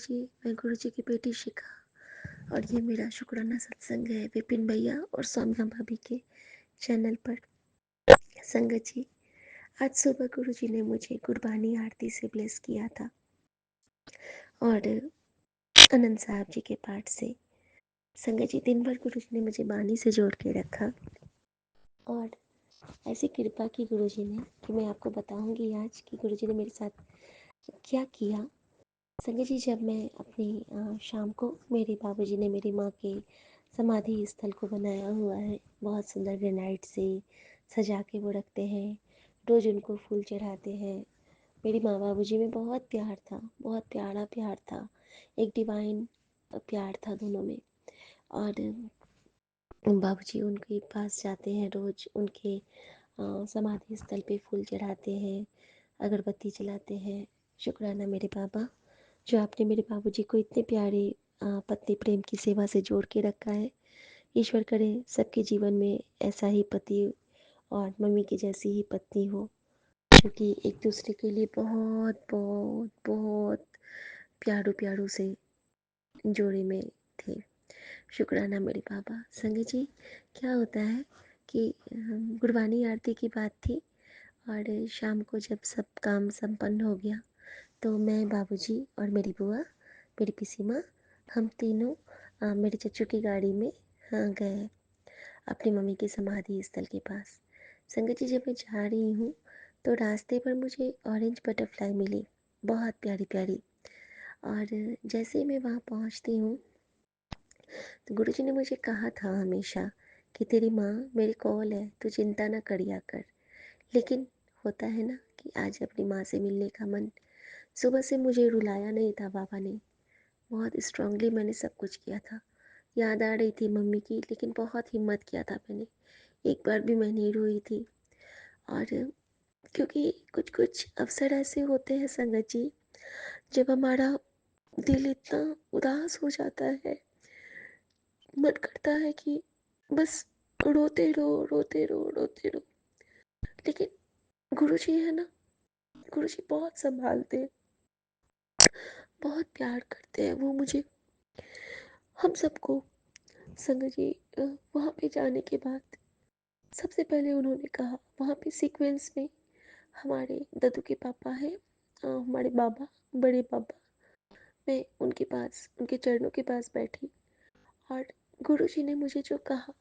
जी, मैं गुरुजी की बेटी शिखा और ये मेरा शुक्राना सत्संग है विपिन भैया और सौम्या भाभी के चैनल पर। संगत जी, आज सुबह गुरुजी ने मुझे गुरबानी आरती से ब्लेस किया था और आनंद साहब जी के पाठ से। संगत जी, दिन भर गुरुजी ने मुझे बानी से जोड़ के रखा और ऐसी कृपा की गुरुजी ने कि मैं आपको बताऊंगी आज कि गुरुजी ने मेरे साथ क्या किया। संगत जी, जब मैं अपनी शाम को मेरे बाबूजी ने मेरी माँ के समाधि स्थल को बनाया हुआ है, बहुत सुंदर ग्रेनाइट से सजा के वो रखते हैं, रोज़ उनको फूल चढ़ाते हैं। मेरी माँ बाबूजी में बहुत प्यार था, बहुत प्यारा प्यार था, एक डिवाइन प्यार था दोनों में। और बाबूजी उनके पास जाते हैं, रोज़ उनके समाधि स्थल पे फूल चढ़ाते हैं, अगरबत्ती जलाते हैं। शुक्राना मेरे बाबा, जो आपने मेरे बाबूजी को इतने प्यारे पति प्रेम की सेवा से जोड़ के रखा है। ईश्वर करे सबके जीवन में ऐसा ही पति और मम्मी की जैसी ही पत्नी हो, जो कि एक दूसरे के लिए बहुत बहुत बहुत प्यारू प्यारू से जोड़े में थे। शुक्राना मेरे बाबा। संगत जी, क्या होता है कि गुरबानी आरती की बात थी और शाम को जब सब काम संपन्न हो गया तो मैं बाबूजी और मेरी बुआ, मेरी पिसी माँ, हम तीनों मेरे चच्चू की गाड़ी में गए अपनी मम्मी के समाधि स्थल के पास। संगत जी, जब मैं जा रही हूँ तो रास्ते पर मुझे ऑरेंज बटरफ्लाई मिली, बहुत प्यारी प्यारी। और जैसे ही मैं वहाँ पहुँचती हूँ तो गुरुजी ने मुझे कहा था हमेशा कि तेरी माँ मेरी कॉल है, तू चिंता ना करिया कर। लेकिन होता है ना कि आज अपनी माँ से मिलने का मन। सुबह से मुझे रुलाया नहीं था बाबा ने, बहुत स्ट्रांगली मैंने सब कुछ किया था। याद आ रही थी मम्मी की, लेकिन बहुत हिम्मत किया था मैंने, एक बार भी मैं नहीं रोई थी। और क्योंकि कुछ कुछ अवसर ऐसे होते हैं संगत जी, जब हमारा दिल इतना उदास हो जाता है, मन करता है कि बस रोते रहो रोते रहो रोते रहो। लेकिन गुरुजी है ना, गुरुजी बहुत संभालते हैं, बहुत प्यार करते हैं वो मुझे, हम सबको। संगत जी, वहाँ पे जाने के बाद सबसे पहले उन्होंने कहा, वहाँ पे सीक्वेंस में हमारे दद्दू के पापा हैं, हमारे बाबा, बड़े बाबा। मैं उनके पास, उनके चरणों के पास बैठी और गुरुजी ने मुझे जो कहा,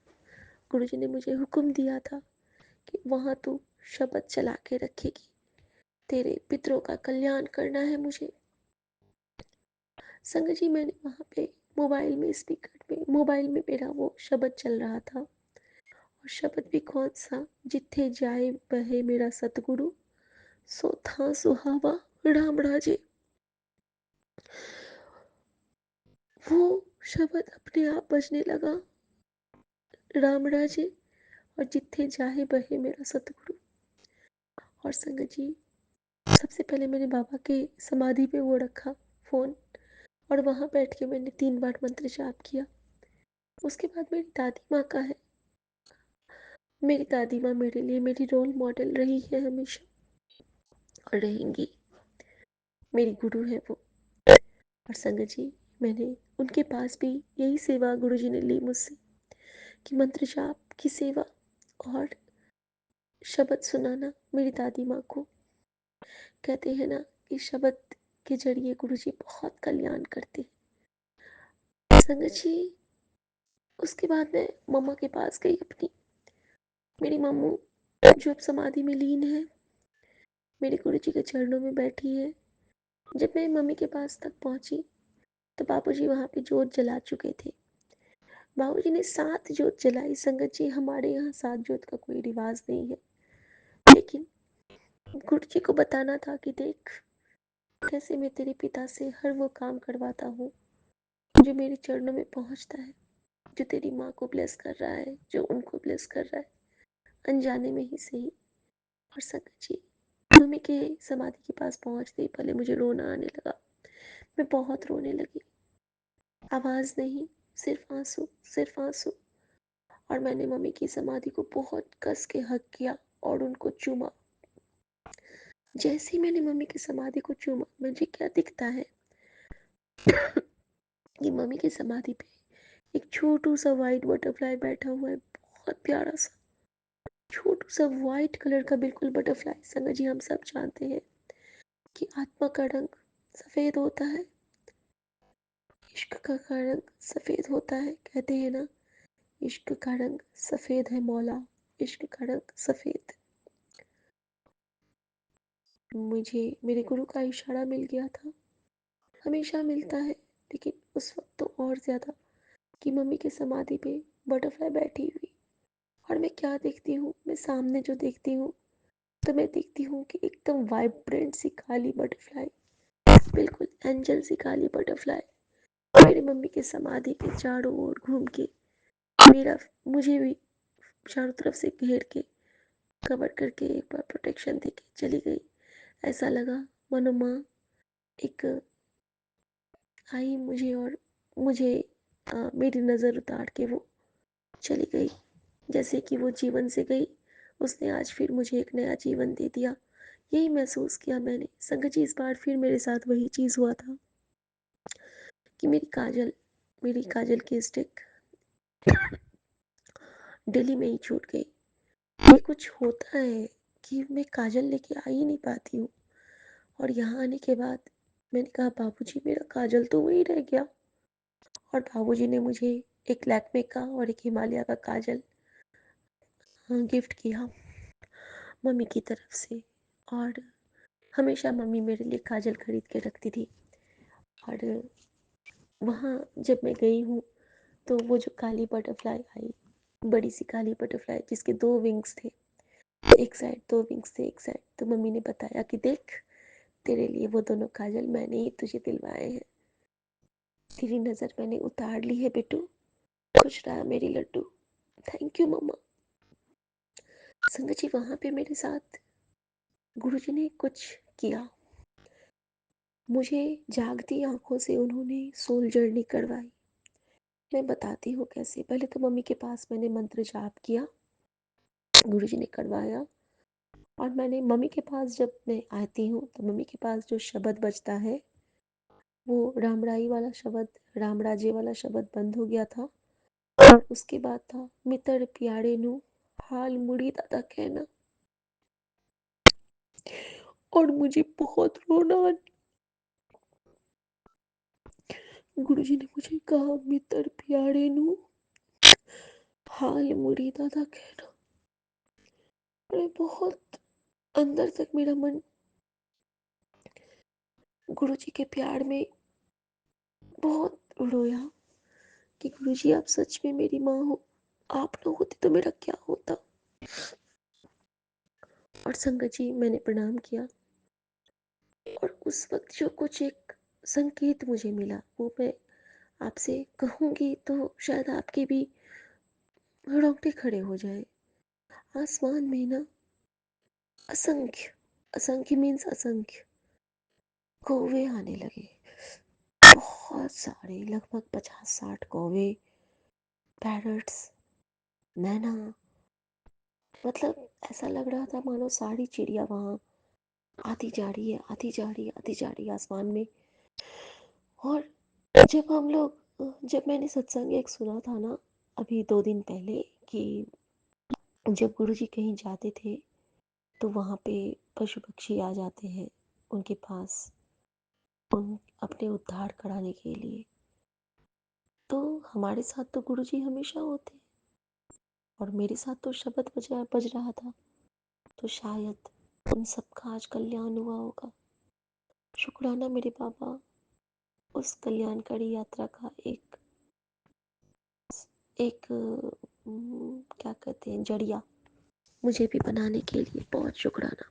गुरुजी ने मुझे हुक्म दिया था कि वहाँ तू शब्द चला के रखेगी, तेरे पितरों का कल्याण करना है मुझे। संगत जी, मैंने वहाँ पे मोबाइल में स्पीकर में, मोबाइल में मेरा वो शब्द चल रहा था, और शब्द भी कौन सा, जिथे जाए बहे मेरा सतगुरु, सो था सुहावा राम राजे। वो शब्द अपने आप बजने लगा, राम राजे और जिथे जाए बहे मेरा सतगुरु। और संगत जी, सबसे पहले मैंने बाबा के समाधि पे वो रखा फ़ोन, और वहाँ बैठ के मैंने 3 बार मंत्र जाप किया। उसके बाद मेरी दादी माँ का है। मेरी दादी माँ मेरे लिए मेरी रोल मॉडल रही है हमेशा और रहेंगी, मेरी गुरु है वो। और संगत जी, मैंने उनके पास भी यही सेवा गुरुजी ने ली मुझसे कि मंत्र जाप की सेवा और शब्द सुनाना मेरी दादी माँ को। कहते हैं ना कि शब्द के जरिए गुरुजी बहुत कल्याण करते हैं। संगत जी, उसके बाद मैं मम्मा के पास गई अपनी। मेरी मम्मू जो अब समाधि में लीन है, मेरे गुरुजी के चरणों में बैठी है। जब मैं मम्मी के पास तक पहुंची तो बाबूजी वहाँ पे जोत जला चुके थे। बाबूजी ने 7 जोत जलाई। संगत जी, हमारे यहाँ 7 जोत का कोई रिवाज नहीं है, लेकिन गुरुजी को बताना था कि देख, कैसे मैं तेरे पिता से हर वो काम करवाता हूँ जो मेरे चरणों में पहुँचता है, जो तेरी माँ को ब्लेस कर रहा है, जो उनको ब्लेस कर रहा है, अनजाने में ही सही। और संगत जी, मम्मी के समाधि के पास पहुँचते ही पहले मुझे रोना आने लगा। मैं बहुत रोने लगी, आवाज़ नहीं, सिर्फ आंसू, सिर्फ आंसू। और मैंने मम्मी की समाधि को बहुत कस के हग किया और उनको चूमा। जैसे ही मैंने मम्मी की समाधि को चूमा, मुझे क्या दिखता है, कि मम्मी की समाधि पे एक छोटू सा वाइट बटरफ्लाई बैठा हुआ है, बहुत प्यारा सा छोटू सा वाइट कलर का बिल्कुल बटरफ्लाई। संगत जी, हम सब जानते हैं कि आत्मा का रंग सफेद होता है, इश्क का रंग सफेद होता है। कहते हैं ना, इश्क का रंग सफेद है मौला, इश्क का रंग सफेद। मुझे मेरे गुरु का इशारा मिल गया था, हमेशा मिलता है, लेकिन उस वक्त तो और ज्यादा, कि मम्मी की समाधि पे बटरफ्लाई बैठी हुई। और मैं क्या देखती हूँ, मैं सामने जो देखती हूँ, तो मैं देखती हूँ कि एकदम वाइब्रेंट सी काली बटरफ्लाई, बिल्कुल एंजल सी काली बटरफ्लाई मेरी मम्मी की समाधि के चारों ओर घूम के मेरा मुझे भी चारों तरफ से घेर के कवर करके एक बार प्रोटेक्शन दे के चली गई। ऐसा लगा मानो माँ एक आई मुझे, और मुझे मेरी नज़र उतार के वो चली गई। जैसे कि वो जीवन से गई, उसने आज फिर मुझे एक नया जीवन दे दिया। यही महसूस किया मैंने। संगत जी, इस बार फिर मेरे साथ वही चीज़ हुआ था कि मेरी काजल की स्टिक दिल्ली में ही छूट गई। ये कुछ होता है कि मैं काजल लेके आ ही नहीं पाती हूँ। और यहाँ आने के बाद मैंने कहा, बाबूजी मेरा काजल तो वही रह गया। और बाबूजी ने मुझे एक लैक्मे का और एक हिमालय का काजल गिफ्ट किया मम्मी की तरफ से। और हमेशा मम्मी मेरे लिए काजल खरीद के रखती थी। और वहाँ जब मैं गई हूँ, तो वो जो काली बटरफ्लाई आई, बड़ी सी काली बटरफ्लाई जिसके दो विंग्स थे, एक साइड दो विंग्स थे, एक साइड, तो मम्मी ने बताया कि देख, तेरे लिए वो दोनों काजल मैंने ही तुझे दिलवाए हैं। तेरी नज़र मैंने उतार ली है बेटू, खुश रहा मेरी लड्डू। थैंक यू मम्मा। संगत जी, वहाँ पे मेरे साथ गुरुजी ने कुछ किया। मुझे जागती आंखों से उन्होंने सोल जर्नी करवाई। मैं बताती हूँ कैसे। पहले तो मम्मी के पास मैंने मंत्र जाप किया, गुरुजी ने करवाया। और मैंने मम्मी के पास जब मैं आती हूँ, तो मम्मी के पास जो शब्द बजता है, वो रामराई वाला शब्द, राम राजे वाला शब्द बंद हो गया था। और उसके बाद था, मित्र प्यारे नु हाल मुड़ी दादा कहना। और मुझे बहुत रोना आया। गुरुजी ने मुझे कहा, मित्र प्यारे नु हाल मुड़ी दादा कहना। मैं बहुत अंदर तक मेरा मन गुरुजी के प्यार में बहुत रोया कि गुरुजी, आप सच में मेरी माँ हो। आप ना होते तो मेरा क्या होता। और संगत जी, मैंने प्रणाम किया। और उस वक्त जो कुछ एक संकेत मुझे मिला, वो मैं आपसे कहूँगी तो शायद आपके भी रोंगटे खड़े हो जाए। आसमान में ना असंख्य, असंख्य मीन्स असंख्य कौवे आने लगे। बहुत सारे, लगभग 50-60 कौवे, पैरट्स, मैना। मतलब ऐसा लग रहा था मानो सारी चिड़िया वहाँ आती जा रही है, आती जा रही है, आती जा रही है आसमान में। और जब मैंने सत्संग एक सुना था ना, अभी 2 दिन पहले, कि जब गुरुजी कहीं जाते थे, तो वहाँ पे पशु पक्षी आ जाते हैं उनके पास, उन अपने उद्धार कराने के लिए। तो हमारे साथ तो गुरुजी हमेशा होते, और मेरे साथ तो शब्द बज रहा था। तो शायद उन सबका आज कल्याण हुआ होगा। शुक्राना मेरे बाबा, उस कल्याणकारी यात्रा का एक एक क्या कहते हैं, जरिया मुझे भी बनाने के लिए बहुत शुक्राना।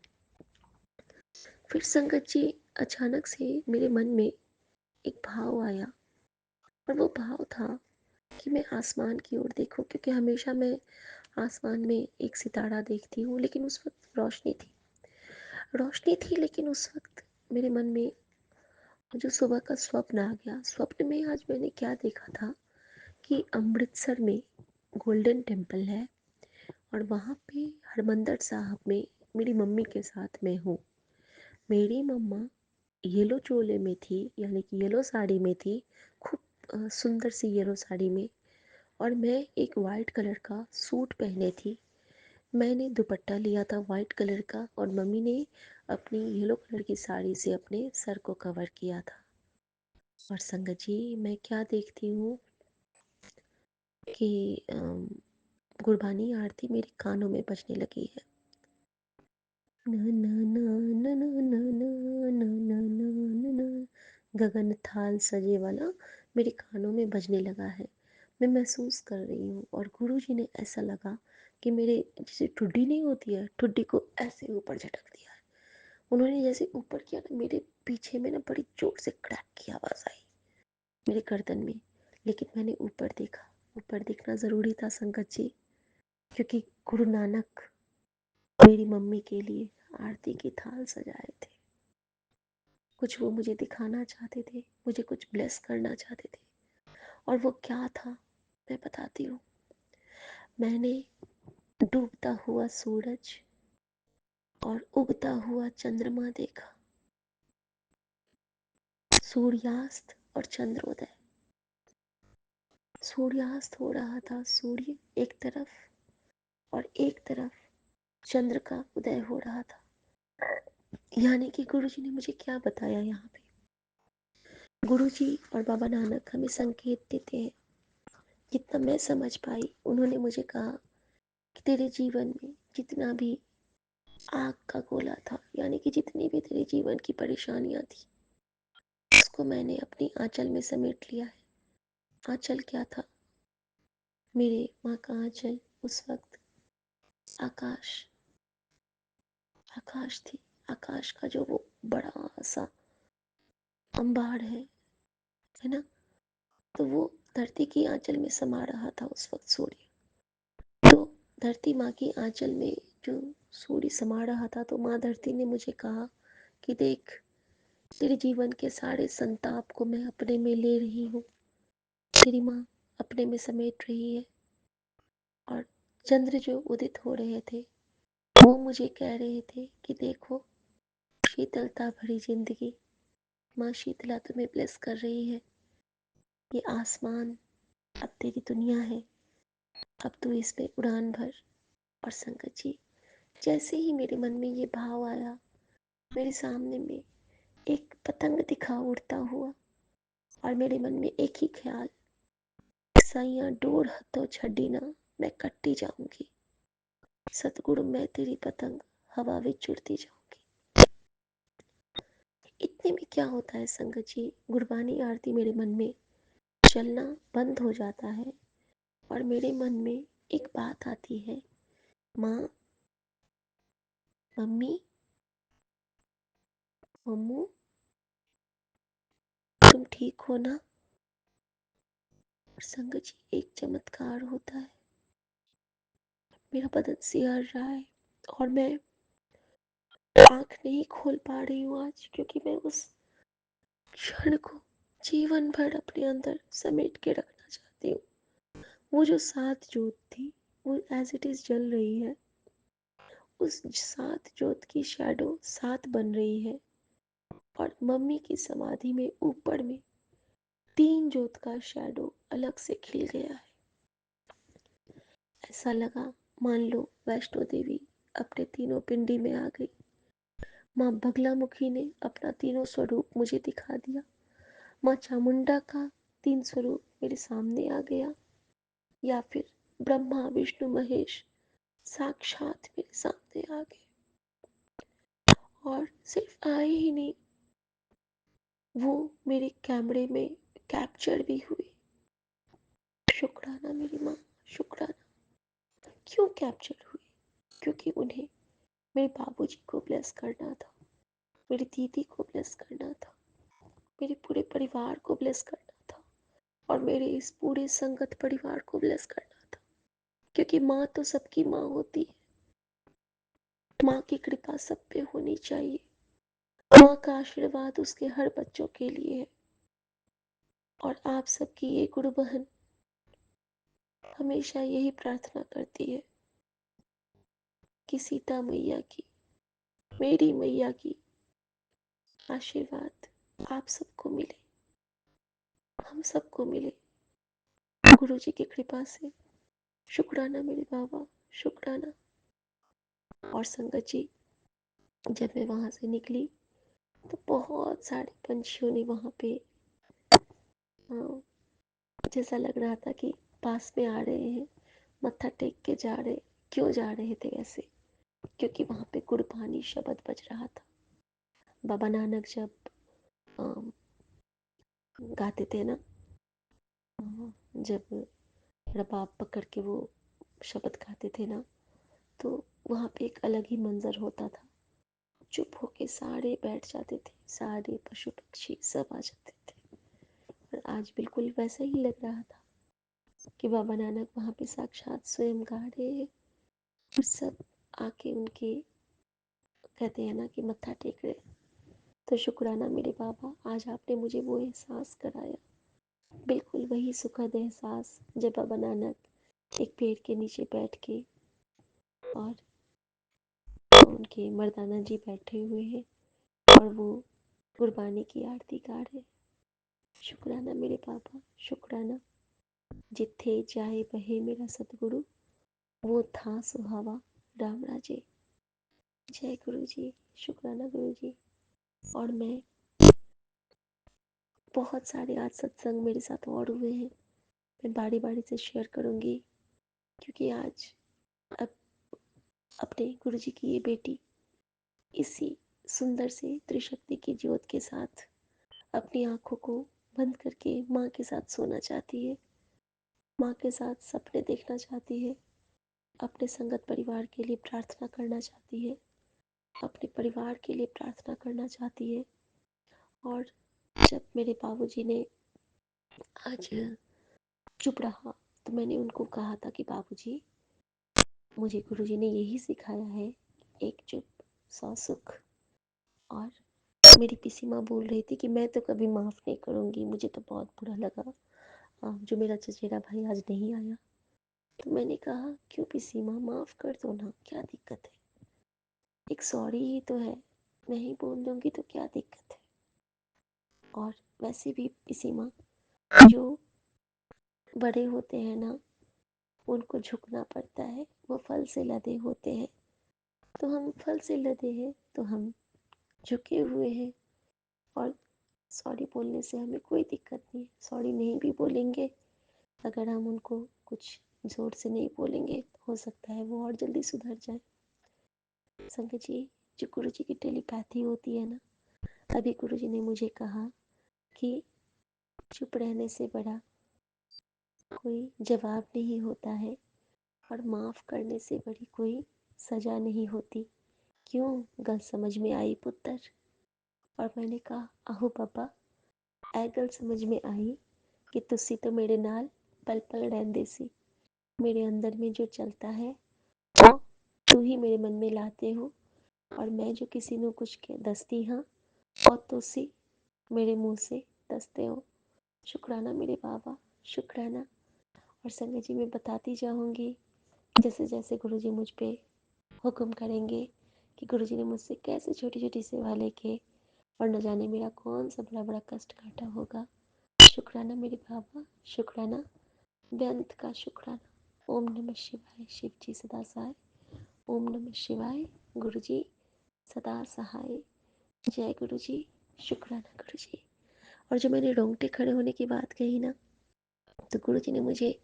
फिर संगत जी, अचानक से मेरे मन में एक भाव आया। और वो भाव था कि मैं आसमान की ओर देखूं, क्योंकि हमेशा मैं आसमान में एक सितारा देखती हूँ। लेकिन उस वक्त रोशनी थी, लेकिन उस वक्त मेरे मन में जो सुबह का स्वप्न आ गया। स्वप्न में आज मैंने क्या देखा था कि अमृतसर में गोल्डन टेम्पल है, और वहाँ पे हरमंदर साहब में मेरी मम्मी के साथ मैं हूँ। मेरी मम्मा येलो चोले में थी, यानी कि येलो साड़ी में थी, खूब सुंदर सी येलो साड़ी में। और मैं एक वाइट कलर का सूट पहने थी। मैंने दुपट्टा लिया था वाइट कलर का, और मम्मी ने अपनी येलो कलर की साड़ी से अपने सर को कवर किया था। और संगत जी, मैं क्या देखती हूँ कि गुरबानी आरती मेरे कानों में बजने लगी है। न न न न न न न न न न न, गगन थाल सजे वाला मेरे कानों में बजने लगा है। मैं महसूस कर रही हूँ, और गुरुजी ने ऐसा लगा कि मेरे जैसे ठुड्डी नहीं होती है, ठुड्डी को ऐसे ऊपर झटक दिया है। उन्होंने जैसे ऊपर किया ना, मेरे पीछे में ना बड़ी जोर से क्रैक की आवाज़ आई मेरे गर्दन में। लेकिन मैंने ऊपर देखा। ऊपर देखना ज़रूरी था संगत जी, क्योंकि गुरु नानक मेरी मम्मी के लिए आरती की थाल सजाए थे। कुछ वो मुझे दिखाना चाहते थे, मुझे कुछ ब्लेस करना चाहते थे। और वो क्या था, मैं बताती हूँ। मैंने डूबता हुआ सूरज और उगता हुआ चंद्रमा देखा। सूर्यास्त और चंद्रोदय। सूर्यास्त हो रहा था, सूर्य एक तरफ, और एक तरफ चंद्र का उदय हो रहा था। यानी कि गुरुजी ने मुझे क्या बताया यहाँ पे। गुरुजी और बाबा नानक हमें संकेत देते हैं। जितना मैं समझ पाई, उन्होंने मुझे कहा कि तेरे जीवन में जितना भी आग का गोला था, यानी कि जितनी भी तेरे जीवन की परेशानियां थी, उसको मैंने अपनी आंचल में समेट लिया है। आंचल क्या था? मेरे माँ का आंचल उस वक्त आकाश, आकाश थी। आकाश का जो वो बड़ा सा अंबार है ना, तो वो धरती की आंचल में समा रहा था उस वक्त सूर्य। तो धरती माँ की आंचल में जो सूर्य समा रहा था, तो माँ धरती ने मुझे कहा कि देख, तेरे जीवन के सारे संताप को मैं अपने में ले रही हूँ। तेरी माँ अपने में समेट रही है। और चंद्र जो उदित हो रहे थे, वो मुझे कह रहे थे कि देखो, शीतलता भरी जिंदगी, माँ शीतला तुम्हें ब्लेस कर रही है। ये आसमान अब तेरी दुनिया है, अब तू इस पे उड़ान भर। और संगत जी, जैसे ही मेरे मन में ये भाव आया, मेरे सामने में एक पतंग दिखा उड़ता हुआ, और मेरे मन में एक ही ख्याल, साइयां डोर हथों छड़ी ना, मैं कट्टी जाऊंगी। सतगुरु मैं तेरी पतंग हवा विच उड़ती जाऊंगी। इतने में क्या होता है संगत जी, गुरबानी आरती मेरे मन में चलना बंद हो जाता है, और मेरे मन में एक बात आती है, माँ, मम्मी, मम्मू, तुम ठीक हो ना? और संगत जी, एक चमत्कार होता है। मेरा बदन सिहर रहा है, और मैं आंख नहीं खोल पा रही हूँ आज, क्योंकि मैं उस क्षण को जीवन भर अपने अंदर समेट के रखना चाहती हूँ। वो जो सात जोत थी, वो एज इट इज जल रही है। उस सात जोत की शैडो सात बन रही है, और मम्मी की समाधि में ऊपर में तीन जोत का शैडो अलग से खिल गया है। ऐसा लगा मान लो वैष्णो देवी अपने तीनों पिंडी में आ गई। माँ बगलामुखी ने अपना तीनों स्वरूप मुझे दिखा दिया। माँ चामुंडा का तीन स्वरूप मेरे सामने आ गया, या फिर ब्रह्मा विष्णु महेश साक्षात मेरे सामने आ गए। और सिर्फ आए ही नहीं, वो मेरे कैमरे में कैप्चर भी हुए। शुक्राना मेरी माँ, शुक्राना। क्यों कैप्चर हुए? क्योंकि उन्हें मेरे बाबूजी को ब्लेस करना था, मेरी दीदी को ब्लेस करना था, मेरे पूरे परिवार को ब्लेस करना था, और मेरे इस पूरे संगत परिवार को ब्लेस करना था। क्योंकि माँ तो सबकी माँ होती है। माँ की कृपा सब पे होनी चाहिए। माँ का आशीर्वाद उसके हर बच्चों के लिए है। और आप सबकी ये गुरु बहन हमेशा यही प्रार्थना करती है कि सीता मैया की, मेरी मैया की आशीर्वाद आप सबको मिले, हम सबको मिले गुरु जी की कृपा से। शुक्राना मेरे बाबा, शुक्राना। और संगत जी, जब मैं वहाँ से निकली तो बहुत सारे पंछियों ने वहाँ पे जैसा लग रहा था कि पास में आ रहे हैं, मत्था टेक के जा रहे। क्यों जा रहे थे ऐसे? क्योंकि वहाँ पे गुरबानी शब्द बज रहा था। बाबा नानक जब गाते थे ना, जब रबाब पकड़ के वो शब्द गाते थे ना, तो वहाँ पे एक अलग ही मंजर होता था। चुप होके सारे बैठ जाते थे, सारे पशु पक्षी सब आ जाते थे। और आज बिल्कुल वैसा ही लग रहा था कि बाबा नानक वहाँ पे साक्षात स्वयं गा रहे हैं और सब आके उनके, कहते हैं ना कि मत्था टेक रहे। तो शुक्राना मेरे बाबा, आज आपने मुझे वो एहसास कराया, बिल्कुल वही सुखद एहसास जब बाबा नानक एक पेड़ के नीचे बैठ के और उनके मर्दाना जी बैठे हुए हैं और वो गुरबानी की आरती गा रहे। शुक्राना मेरे बाबा, शुक्राना। जिथे जाए बहे मेरा सतगुरु, वो था सुहावा राम राजे। जय गुरु जी, शुक्राना गुरु जी। और मैं बहुत सारे आज सत्संग मेरे साथ और हुए हैं, मैं बारी बारी से शेयर करूँगी, क्योंकि आज अब अपने गुरु जी की ये बेटी इसी सुंदर से त्रिशक्ति की ज्योत के साथ अपनी आंखों को बंद करके माँ के साथ सोना चाहती है, माँ के साथ सपने देखना चाहती है, अपने संगत परिवार के लिए प्रार्थना करना चाहती है, अपने परिवार के लिए प्रार्थना करना चाहती है। और जब मेरे बाबूजी ने आज चुप रहा तो मैंने उनको कहा था कि बाबूजी, मुझे गुरुजी ने यही सिखाया है, एक चुप सौ सुख। और मेरी पिसी माँ बोल रही थी कि मैं तो कभी माफ़ नहीं करूँगी, मुझे तो बहुत बुरा लगा जो मेरा चचेरा भाई आज नहीं आया। तो मैंने कहा क्यों पिसी माँ, माफ़ कर दो ना, क्या दिक्कत है, एक सॉरी ही तो है, नहीं बोल दूँगी तो क्या दिक्कत है। और वैसे भी पिसी माँ, जो बड़े होते हैं ना उनको झुकना पड़ता है, वो फल से लदे होते हैं, तो हम फल से लदे हैं तो हम झुके हुए हैं। और सॉरी बोलने से हमें कोई दिक्कत नहीं, सॉरी नहीं भी बोलेंगे, अगर हम उनको कुछ ज़ोर से नहीं बोलेंगे तो हो सकता है वो और जल्दी सुधर जाए। संगत जी, जो गुरु जी की टेलीपैथी होती है ना, अभी गुरु जी ने मुझे कहा कि चुप रहने से बड़ा कोई जवाब नहीं होता है और माफ़ करने से बड़ी कोई सज़ा नहीं होती। क्यों? गल समझ में आई पुत्र? और मैंने कहा आहो पापा, ऐ गल समझ में आई कि तुसी तो मेरे नाल पल पल रहंदे सी, मेरे अंदर में जो चलता है वो तू ही मेरे मन में लाते हो, और मैं जो किसी को कुछ दसती हाँ और तुसी मेरे मुंह से दसते हो। शुक्राना मेरे बाबा, शुक्राना। और संगत जी, मैं बताती जाऊंगी जैसे जैसे गुरुजी मुझ पे हुक्म करेंगे कि गुरुजी ने मुझसे कैसे छोटी छोटी सेवा लेके और न जाने मेरा कौन सा बड़ा बड़ा कष्ट काटा होगा। शुक्राना मेरे बाबा, शुक्राना, बेअंत का शुक्राना। ओम नमः शिवाय, शिव जी सदा सहाय। ओम नमः शिवाय, गुरु जी सदा सहाय। जय गुरु जी, शुक्राना गुरु जी। और जो मैंने रोंगटे खड़े होने की बात कही ना, तो गुरु जी ने मुझे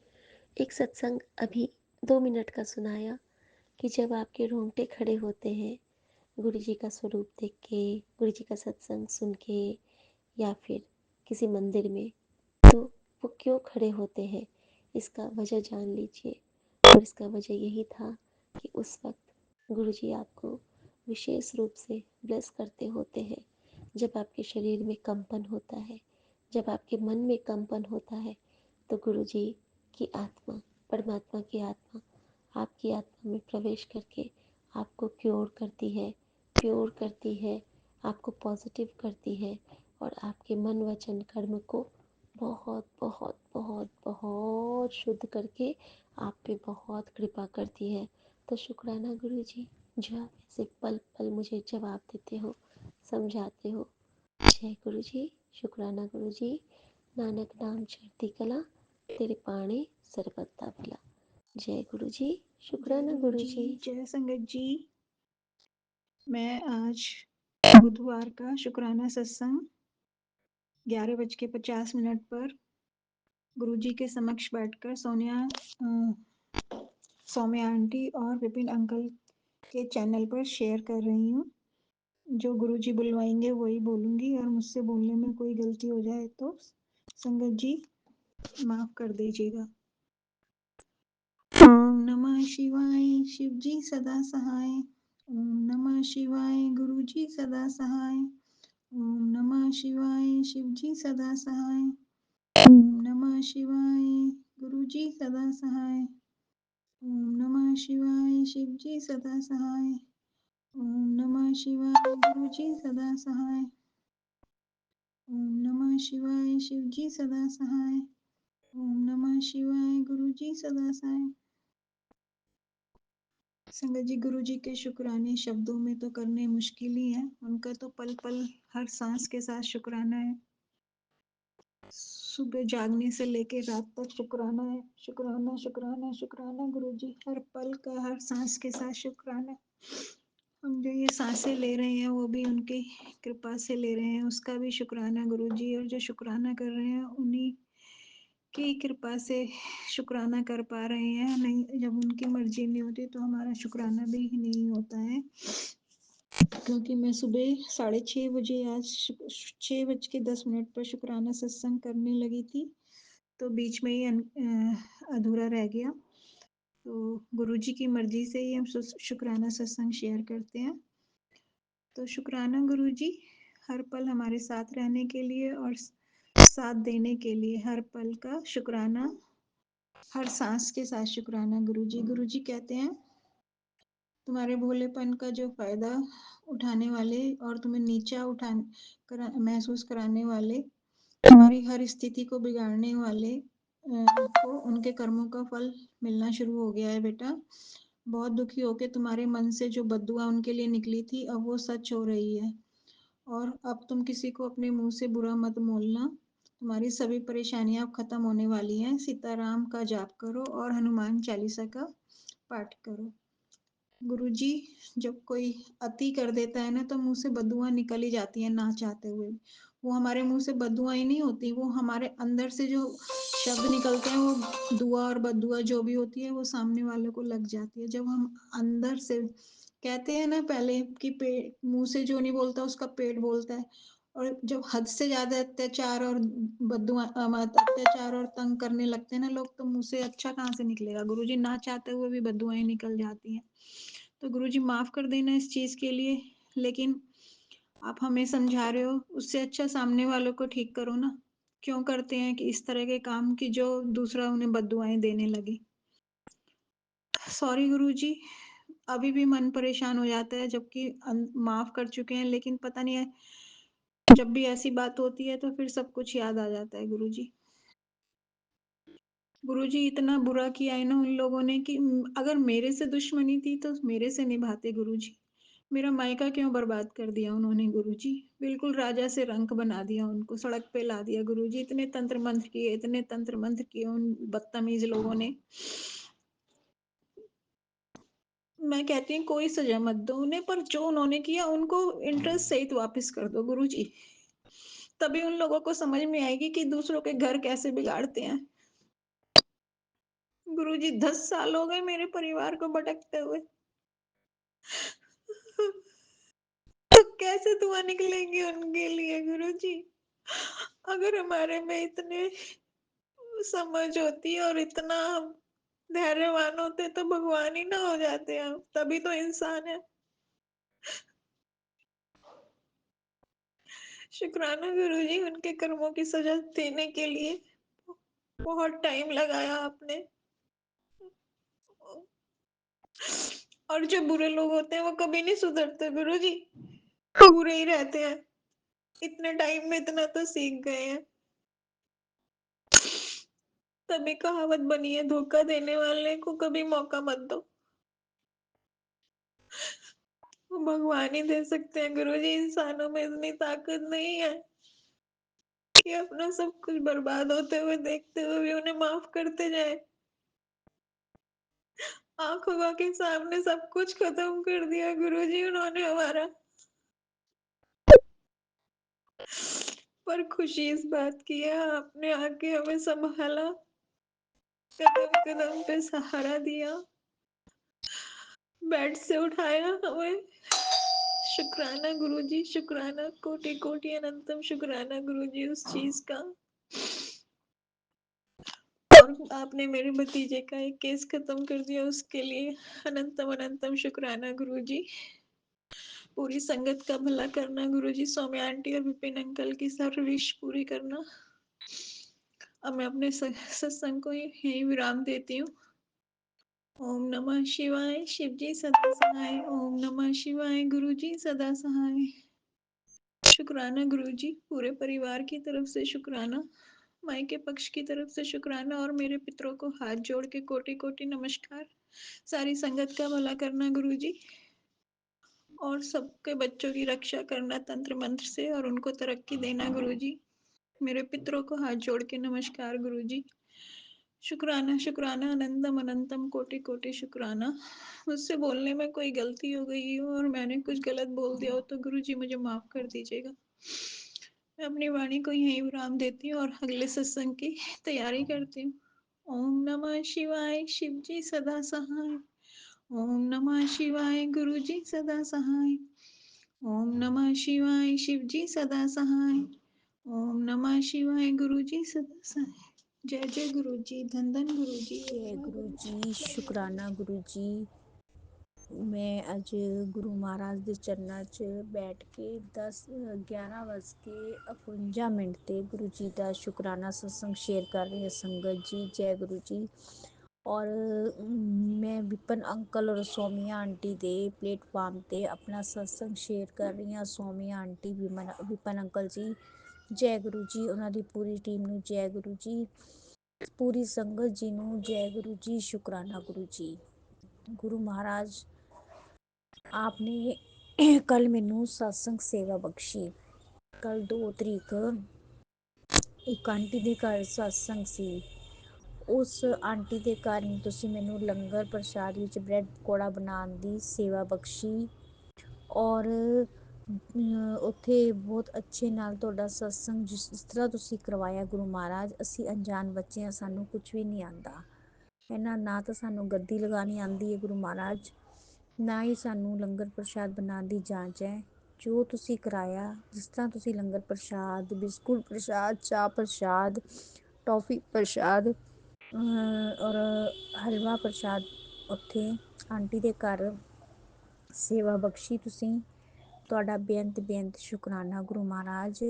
एक सत्संग अभी 2 मिनट का सुनाया कि जब आपके रोंगटे खड़े होते हैं गुरु जी का स्वरूप देख के, गुरु जी का सत्संग सुन के, या फिर किसी मंदिर में, तो वो क्यों खड़े होते हैं, इसका वजह जान लीजिए। और इसका वजह यही था कि उस वक्त गुरुजी आपको विशेष रूप से ब्लेस करते होते हैं। जब आपके शरीर में कंपन होता है, जब आपके मन में कंपन होता है, तो गुरुजी की आत्मा, परमात्मा की आत्मा आपकी आत्मा में प्रवेश करके आपको क्योर करती है, प्योर करती है, आपको पॉजिटिव करती है और आपके मन वचन कर्म को बहुत बहुत बहुत बहुत शुद्ध करके आप पे बहुत कृपा करती है। तो शुक्राना गुरु जी, जो आप ऐसे पल पल मुझे जवाब देते हो, समझाते हो, जय गुरु जी, शुक्राना गुरु जी। नानक नाम चढ़ती कला, तेरे पाणे सरबत्ता भला। जय गुरु जी, शुक्राना गुरु जी। जय संगत जी। मैं आज बुधवार का शुक्राना सत्संग 11:50 पर गुरुजी के समक्ष बैठकर सौम्या आंटी और विपिन अंकल के चैनल पर शेयर कर रही हूँ। जो गुरुजी बुलवाएंगे वही बोलूंगी, और मुझसे बोलने में कोई गलती हो जाए तो संगत जी माफ कर दीजिएगा। ओम नमः शिवाय, शिव जी सदा सहाय। ओम नमः शिवाय, गुरु जी सदा सहाय। ओम नमः शिवाय, शिव जी सदा सहाय। ओम नमः शिवाय, गुरु जी सदा सहाय। ओम नमः शिवाय, शिव जी सदा सहाय। ओम नमः शिवाय, गुरु जी सदा सहाय। ओम नमः शिवाय, शिव जी सदा सहाय। ओम नमः शिवाय, गुरु जी सदा सहाय। संगत जी, गुरु जी के शुक्राने शब्दों में तो करने मुश्किल ही है, उनका तो पल पल हर सांस के साथ शुक्राना है। सुबह जागने से लेके रात तक शुक्राना है, शुक्राना शुक्राना शुक्राना। गुरु जी हर पल का हर सांस के साथ शुक्राना। हम जो ये सांसें ले रहे हैं वो भी उनकी कृपा से ले रहे हैं, उसका भी शुक्राना गुरु जी। और जो शुक्राना कर रहे हैं उन्हीं की कृपा से शुक्राना कर पा रहे हैं। नहीं, जब उनकी मर्जी नहीं होती तो हमारा शुक्राना भी नहीं होता है। क्योंकि मैं सुबह 6:30 बजे आज 6:10 पर शुक्राना सत्संग करने लगी थी, तो बीच में ही अधूरा रह गया। तो गुरुजी की मर्जी से ही हम शुक्राना सत्संग शेयर करते हैं। तो शुक्राना गुरुजी हर पल हमारे साथ रहने के लिए और साथ देने के लिए। हर पल का शुक्राना, हर सांस के साथ शुक्राना गुरुजी। गुरुजी कहते हैं, तुम्हारे भोलेपन का जो फायदा उठाने वाले और तुम्हें नीचा महसूस कराने वाले, तुम्हारी हर स्थिति को बिगाड़ने वाले को उनके कर्मों का फल मिलना शुरू हो गया है बेटा। बहुत दुखी होके तुम्हारे मन से जो बद्दुआ उनके लिए निकली थी, अब वो सच हो रही है। और अब तुम किसी को अपने मुंह से बुरा मत बोलना। तुम्हारी सभी परेशानियां अब खत्म होने वाली हैं। सीताराम का जाप करो और हनुमान चालीसा का पाठ करो। गुरुजी, जब कोई अति कर देता है ना, तो मुंह से बदुआ निकल ही जाती है ना चाहते हुए। वो हमारे मुंह से बदुआ ही नहीं होती, वो हमारे अंदर से जो शब्द निकलते हैं वो दुआ और बदुआ जो भी होती है वो सामने वाले को लग जाती है। जब हम अंदर से कहते हैं ना पहले कि पेट, मुंह से जो नहीं बोलता उसका पेट बोलता है। और जब हद से ज्यादा अत्याचार और अत्याचार और तंग करने लगते हैं ना लोग, तो मुंह से अच्छा कहाँ से निकलेगा गुरुजी। ना चाहते हुए भी बदुआएं निकल जाती हैं। तो गुरुजी माफ कर देना इस चीज के लिए, लेकिन आप हमें समझा रहे हो, उससे अच्छा सामने वालों को ठीक करो ना। क्यों करते हैं कि इस तरह के काम की जो दूसरा उन्हें बद्दुआएं देने लगे। सॉरी गुरुजी, अभी भी मन परेशान हो जाता है, जबकि माफ कर चुके हैं, लेकिन पता नहीं है जब भी ऐसी बात होती है तो फिर सब कुछ याद आ जाता है गुरुजी। गुरुजी इतना बुरा किया है ना उन लोगों ने कि अगर मेरे से दुश्मनी थी तो मेरे से निभाते गुरुजी। मेरा मायका क्यों बर्बाद कर दिया उन्होंने गुरुजी। बिल्कुल राजा से रंक बना दिया, उनको सड़क पे ला दिया गुरुजी। इतने तंत्र मंत्र किए, इतने तंत्र मंत्र किए उन बदतमीज लोगों ने। मैं कहती हूँ कोई सजा मत दो उन्हें, पर जो उन्होंने किया उनको इंटरेस्ट सहित वापस कर दो गुरुजी। तभी उन लोगों को समझ में आएगी कि दूसरों के घर कैसे बिगाड़ते हैं। गुरुजी 10 साल हो गए मेरे परिवार को भटकते हुए। तो कैसे दुआ निकलेंगी उनके लिए गुरुजी। अगर हमारे में इतने समझ होती और इतना हम धैर्यवान होते तो भगवान ही ना हो जाते हम, तभी तो इंसान है। शुक्राना गुरुजी, उनके कर्मों की सजा देने के लिए बहुत टाइम लगाया आपने। और जो बुरे लोग होते हैं वो कभी नहीं सुधरते गुरुजी, बुरे ही रहते हैं। इतने टाइम में इतना तो सीख गए हैं। तभी कहावत बनी है, धोखा देने वाले को कभी मौका मत दो। वो भगवान ही दे सकते हैं गुरुजी, इंसानों में इतनी ताकत नहीं है कि अपना सब कुछ बर्बाद होते हुए देखते हुए भी उन्हें माफ करते जाए। आंखों के सामने सब कुछ खत्म कर दिया गुरुजी उन्होंने हमारा। पर खुशी इस बात की है आपने आके हमें संभाला, कदम कदम पे सहारा दिया, बेड से उठाया हमें। शुक्राना गुरुजी, शुक्राना, कोटि कोटि अनंतम शुक्राना गुरुजी उस चीज का। और आपने मेरे भतीजे का एक केस खत्म कर दिया, उसके लिए अनंतम अनंतम शुक्राना गुरुजी। पूरी संगत का भला करना गुरुजी, सौम्या आंटी और विपिन अंकल की सारी विश पूरी करना। अब मैं अपने सत्संग को यही विराम देती हूँ। ओम नमः शिवाय, शिवजी सदा सहाय। ओम नमः शिवाय, गुरुजी सदा सहाय। शुक्राना गुरुजी, पूरे परिवार की तरफ से शुक्राना, माई के पक्ष की तरफ से शुक्राना, और मेरे पितरों को हाथ जोड़ के कोटि कोटि नमस्कार। सारी संगत का भला करना गुरुजी, और सबके बच्चों की रक्षा करना तंत्र मंत्र से, और उनको तरक्की देना गुरुजी। मेरे पितरों को हाथ जोड़ के नमस्कार गुरुजी। शुक्राना शुक्राना, अनंतम अनंतम कोटि कोटि शुक्राना। मुझसे बोलने में कोई गलती हो गई हो और मैंने कुछ गलत बोल दिया हो तो गुरुजी मुझे माफ कर दीजिएगा। मैं अपनी वाणी को यहीं विराम देती हूँ और अगले सत्संग की तैयारी करती हूँ। ओम नमः शिवाय, शिवजी सदा सहाय। ओम नमः शिवाय, गुरुजी सदा सहाय। ओम नमः शिवाय, शिवजी सदा सहाय। ओम नमः शिवाय, गुरुजी सदा सहाय। जय जय गुरुजी, धन धन गुरुजी, जय वाह गुरु गुरुजी, जी, वाह वाह शुकराना गुरु जी। मैं ਅੱਜ ਗੁਰੂ ਮਹਾਰਾਜ ਦੇ ਚਰਨਾਂ 'ਚ ਬੈਠ ਕੇ 11 ਵੱਜ ਕੇ 51 ਮਿੰਟ ਤੇ ਗੁਰੂ ਜੀ ਦਾ ਸ਼ੁਕਰਾਨਾ ਸਤਸੰਗ ਸ਼ੇਅਰ ਕਰ ਰਹੀ ਹਾਂ ਸੰਗਤ ਜੀ। ਜੈ ਗੁਰੂ ਜੀ। ਔਰ ਮੈਂ ਵਿਪਨ ਅੰਕਲ ਔਰ ਸੋਮੀਆ ਆਂਟੀ ਦੇ ਪਲੇਟਫਾਰਮ ਤੇ ਆਪਣਾ ਸਤਸੰਗ ਸ਼ੇਅਰ ਕਰ ਰਹੀ ਹਾਂ। ਸੋਮੀਆ ਆਂਟੀ, ਵਿਪਨ ਅੰਕਲ ਜੀ, ਜੈ ਗੁਰੂ ਜੀ। ਉਹਨਾਂ ਦੀ ਪੂਰੀ ਟੀਮ ਨੂੰ ਜੈ ਗੁਰੂ ਜੀ। ਪੂਰੀ ਸੰਗਤ ਜੀ ਨੂੰ ਜੈ ਗੁਰੂ ਜੀ। ਸ਼ੁਕਰਾਨਾ ਗੁਰੂ ਜੀ। ਗੁਰੂ ਮਹਾਰਾਜ आपने कल मैनू सत्संग सेवा बख्शी। कल 2 तरीक एक आंटी ਦੇ ਘਰ सत्संग ਸੀ। ਉਸ ਆਂਟੀ ਦੇ ਘਰ ਤੁਸੀਂ ਮੈਨੂੰ ਲੰਗਰ ਪ੍ਰਸ਼ਾਦ ਵਿੱਚ ਬ੍ਰੈਡ ਪਕੌੜਾ ਬਣਾਉਣ ਦੀ ਸੇਵਾ ਬਖਸ਼ੀ, ਔਰ ਉੱਥੇ ਬਹੁਤ ਅੱਛੇ ਨਾਲ ਤੁਹਾਡਾ ਸਤਸੰਗ ਜਿਸ ਤਰ੍ਹਾਂ ਤੁਸੀਂ ਕਰਵਾਇਆ ਗੁਰੂ ਮਹਾਰਾਜ। ਅਸੀਂ ਅਣਜਾਣ ਬੱਚੇ ਹਾਂ, ਸਾਨੂੰ ਕੁਝ ਵੀ ਨਹੀਂ ਆਉਂਦਾ। ਇਹਨਾਂ ਨਾ ਤਾਂ ਸਾਨੂੰ ਗੱਦੀ ਲਗਾਉਣੀ ਆਉਂਦੀ ਹੈ ਗੁਰੂ ਮਹਾਰਾਜ, ਨਾ ਹੀ ਸਾਨੂੰ ਲੰਗਰ ਪ੍ਰਸ਼ਾਦ ਬਣਾਉਣ ਦੀ ਜਾਂਚ ਹੈ। ਜੋ ਤੁਸੀਂ ਕਰਾਇਆ, ਜਿਸ ਤਰ੍ਹਾਂ ਤੁਸੀਂ ਲੰਗਰ ਪ੍ਰਸ਼ਾਦ, ਬਿਸਕੁਟ ਪ੍ਰਸ਼ਾਦ, ਚਾਹ ਪ੍ਰਸ਼ਾਦ, ਟੌਫੀ ਪ੍ਰਸ਼ਾਦ ਔਰ ਹਲਵਾ ਪ੍ਰਸ਼ਾਦ ਉੱਥੇ ਆਂਟੀ ਦੇ ਘਰ ਸੇਵਾ ਬਖਸ਼ੀ ਤੁਸੀਂ, ਤੁਹਾਡਾ ਬੇਅੰਤ ਬੇਅੰਤ ਸ਼ੁਕਰਾਨਾ ਗੁਰੂ ਮਹਾਰਾਜ।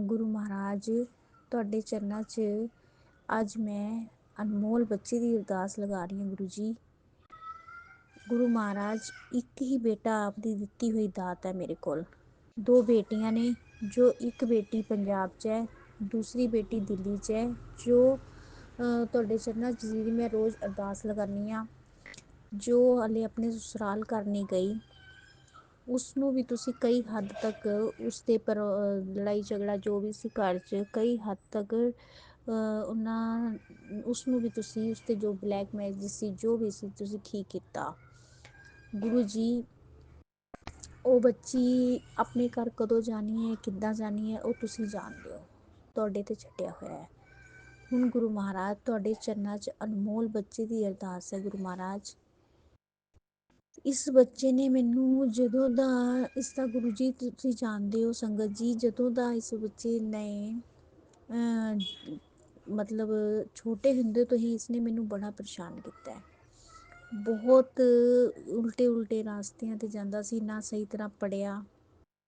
ਗੁਰੂ ਮਹਾਰਾਜ ਤੁਹਾਡੇ ਚਰਨਾਂ 'ਚ ਅੱਜ ਮੈਂ ਅਨਮੋਲ ਬੱਚੇ ਦੀ ਅਰਦਾਸ ਲਗਾ ਰਹੀ ਹਾਂ ਗੁਰੂ ਜੀ। ਗੁਰੂ ਮਹਾਰਾਜ, ਇੱਕ ਹੀ ਬੇਟਾ ਆਪ ਦੀ ਦਿੱਤੀ ਹੋਈ ਦਾਤ ਹੈ ਮੇਰੇ ਕੋਲ। 2 ਬੇਟੀਆਂ ਨੇ, ਜੋ ਇੱਕ ਬੇਟੀ ਪੰਜਾਬ 'ਚ ਹੈ, ਦੂਸਰੀ ਬੇਟੀ ਦਿੱਲੀ 'ਚ ਹੈ। ਜੋ ਤੁਹਾਡੇ ਚਰਨਾਂ 'ਚ ਜਿਹਦੀ ਮੈਂ ਰੋਜ਼ ਅਰਦਾਸ ਲਗਾਉਂਦੀ ਹਾਂ, ਜੋ ਹਾਲੇ ਆਪਣੇ ਸਸੁਰਾਲ ਘਰ ਨਹੀਂ ਗਈ, ਉਸ ਨੂੰ ਵੀ ਤੁਸੀਂ ਕਈ ਹੱਦ ਤੱਕ ਉਸ ਦੇ ਪਰ ਲੜਾਈ ਝਗੜਾ ਜੋ ਵੀ ਸੀ ਘਰ 'ਚ, ਕਈ ਹੱਦ ਤੱਕ ਉਸ ਨੂੰ ਵੀ ਤੁਸੀਂ, ਉਸ 'ਤੇ ਜੋ ਬਲੈਕ ਮੈਜਿਕ ਸੀ, ਜੋ ਵੀ ਸੀ, ਤੁਸੀਂ ਠੀਕ ਕੀਤਾ ਗੁਰੂ ਜੀ। ਉਹ ਬੱਚੀ ਆਪਣੇ ਘਰ ਕਦੋਂ ਜਾਣੀ ਹੈ, ਕਿੱਦਾਂ ਜਾਣੀ ਹੈ, ਉਹ ਤੁਸੀਂ ਜਾਣਦੇ ਹੋ, ਤੁਹਾਡੇ 'ਤੇ ਛੱਡਿਆ ਹੋਇਆ ਹੈ। ਹੁਣ ਗੁਰੂ ਮਹਾਰਾਜ ਤੁਹਾਡੇ ਚਰਨਾਂ 'ਚ ਅਨਮੋਲ ਬੱਚੇ ਦੀ ਅਰਦਾਸ ਹੈ ਗੁਰੂ ਮਹਾਰਾਜ। ਇਸ ਬੱਚੇ ਨੇ ਮੈਨੂੰ ਜਦੋਂ ਦਾ, ਇਸ ਦਾ ਗੁਰੂ ਜੀ ਤੁਸੀਂ ਜਾਣਦੇ ਹੋ ਸੰਗਤ ਜੀ, ਜਦੋਂ ਦਾ ਇਸ ਬੱਚੇ ਨੇ ਮਤਲਬ ਛੋਟੇ ਹੁੰਦੇ ਤੋਂ ਹੀ ਇਸਨੇ ਮੈਨੂੰ ਬੜਾ ਪਰੇਸ਼ਾਨ ਕੀਤਾ ਹੈ। ਬਹੁਤ ਉਲਟੇ ਰਾਸਤਿਆਂ 'ਤੇ ਜਾਂਦਾ ਸੀ, ਨਾ ਸਹੀ ਤਰ੍ਹਾਂ ਪੜ੍ਹਿਆ,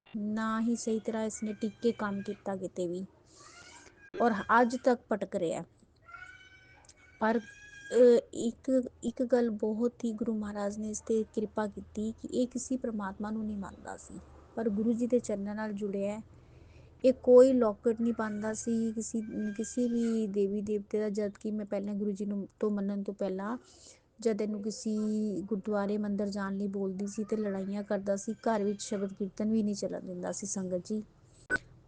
ਨਾ ਹੀ ਸਹੀ ਤਰ੍ਹਾਂ ਇਸਨੇ ਟਿਕ ਕੇ ਕੰਮ ਕੀਤਾ ਕਿਤੇ ਵੀ, ਔਰ ਅੱਜ ਤੱਕ ਭਟਕ ਰਿਹਾ। ਪਰ ਇੱਕ ਗੱਲ ਬਹੁਤ ਹੀ ਗੁਰੂ ਮਹਾਰਾਜ ਨੇ ਇਸ 'ਤੇ ਕਿਰਪਾ ਕੀਤੀ ਕਿ ਇਹ ਕਿਸੇ ਪਰਮਾਤਮਾ ਨੂੰ ਨਹੀਂ ਮੰਨਦਾ ਸੀ, ਪਰ ਗੁਰੂ ਜੀ ਦੇ ਚਰਨਾਂ ਨਾਲ ਜੁੜਿਆ। ਇਹ ਕੋਈ ਲੋਕਟ ਨਹੀਂ ਪਾਉਂਦਾ ਸੀ ਕਿਸੇ ਵੀ ਦੇਵੀ ਦੇਵਤੇ ਦਾ, ਜਦ ਕਿ ਮੈਂ ਪਹਿਲਾਂ ਗੁਰੂ ਜੀ ਨੂੰ ਤੋਂ ਮੰਨਣ ਤੋਂ ਪਹਿਲਾਂ ਜਦ ਇਹਨੂੰ ਕਿਸੇ ਗੁਰਦੁਆਰੇ ਮੰਦਰ ਜਾਣ ਲਈ ਬੋਲਦੀ ਸੀ ਤੇ ਲੜਾਈਆਂ ਕਰਦਾ ਸੀ। ਘਰ ਵਿੱਚ ਸ਼ਬਦ ਕੀਰਤਨ ਵੀ ਨਹੀਂ ਚੱਲਣ ਦਿੰਦਾ ਸੀ ਸੰਗਤ ਜੀ।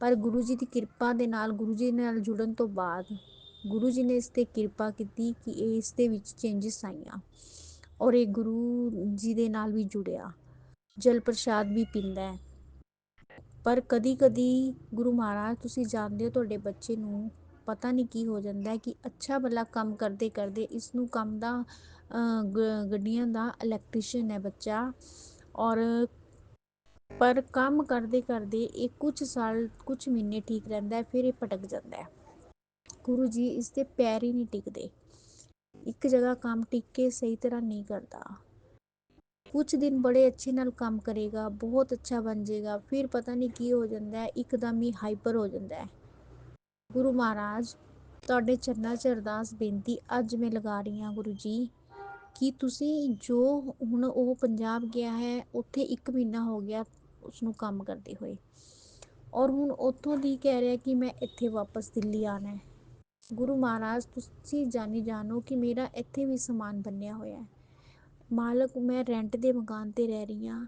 ਪਰ ਗੁਰੂ ਜੀ ਦੀ ਕਿਰਪਾ ਦੇ ਨਾਲ, ਗੁਰੂ ਜੀ ਨਾਲ ਜੁੜਨ ਤੋਂ ਬਾਅਦ ਗੁਰੂ ਜੀ ਨੇ ਇਸ 'ਤੇ ਕਿਰਪਾ ਕੀਤੀ ਕਿ ਇਸ ਦੇ ਵਿੱਚ ਚੇਂਜਿਸ ਆਈਆਂ ਔਰ ਇਹ ਗੁਰੂ ਜੀ ਦੇ ਨਾਲ ਵੀ ਜੁੜਿਆ, ਜਲ ਪ੍ਰਸ਼ਾਦ ਵੀ ਪੀਂਦਾ ਹੈ। ਪਰ ਕਦੀ ਕਦੀ ਗੁਰੂ ਮਹਾਰਾਜ, ਤੁਸੀਂ ਜਾਣਦੇ ਹੋ, ਤੁਹਾਡੇ ਬੱਚੇ ਨੂੰ ਪਤਾ ਨਹੀਂ ਕੀ ਹੋ ਜਾਂਦਾ ਕਿ ਅੱਛਾ ਭਲਾ ਕੰਮ ਕਰਦੇ ਕਰਦੇ ਇਸ ਨੂੰ ਕੰਮ ਦਾ ਗੱਡੀਆਂ ਦਾ ਇਲੈਕਟ੍ਰੀਸ਼ੀਅਨ ਹੈ ਬੱਚਾ, ਔਰ ਪਰ ਕੰਮ ਕਰਦੇ ਕਰਦੇ ਇਹ ਕੁਝ ਸਾਲ, ਕੁਝ ਮਹੀਨੇ ਠੀਕ ਰਹਿੰਦਾ, ਫਿਰ ਇਹ ਭਟਕ ਜਾਂਦਾ। ਗੁਰੂ ਜੀ ਇਸ ਦੇ ਪੈਰ ਹੀ ਨਹੀਂ ਟਿਕਦੇ, ਇੱਕ ਜਗ੍ਹਾ ਕੰਮ ਟਿਕ ਕੇ ਸਹੀ ਤਰ੍ਹਾਂ ਨਹੀਂ ਕਰਦਾ। ਕੁਝ ਦਿਨ ਬੜੇ ਅੱਛੇ ਨਾਲ ਕੰਮ ਕਰੇਗਾ, ਬਹੁਤ ਅੱਛਾ ਬਣ ਜਾਏਗਾ, ਫਿਰ ਪਤਾ ਨਹੀਂ ਕੀ ਹੋ ਜਾਂਦਾ, ਇੱਕਦਮ ਹੀ ਹਾਈਪਰ ਹੋ ਜਾਂਦਾ। ਗੁਰੂ ਮਹਾਰਾਜ, ਤੁਹਾਡੇ ਚਰਨਾਂ 'ਚ ਅਰਦਾਸ ਬੇਨਤੀ ਅੱਜ ਮੈਂ ਲਗਾ ਰਹੀ ਹਾਂ ਗੁਰੂ ਜੀ, ਕਿ ਤੁਸੀਂ ਜੋ ਹੁਣ ਉਹ ਪੰਜਾਬ ਗਿਆ ਹੈ, ਉੱਥੇ 1 ਮਹੀਨਾ ਹੋ ਗਿਆ ਉਸਨੂੰ ਕੰਮ ਕਰਦੇ ਹੋਏ, ਔਰ ਹੁਣ ਉੱਥੋਂ ਦੀ ਕਹਿ ਰਿਹਾ ਕਿ ਮੈਂ ਇੱਥੇ ਵਾਪਸ ਦਿੱਲੀ ਆਉਣਾ ਹੈ। ਗੁਰੂ ਮਹਾਰਾਜ, ਤੁਸੀਂ ਜਾਣੋ ਕਿ ਮੇਰਾ ਇੱਥੇ ਵੀ ਸਮਾਨ ਬੰਨਿਆ ਹੋਇਆ ਹੈ। ਮਾਲਕ, ਮੈਂ ਰੈਂਟ ਦੇ ਮਕਾਨ 'ਤੇ ਰਹਿ ਰਹੀ ਹਾਂ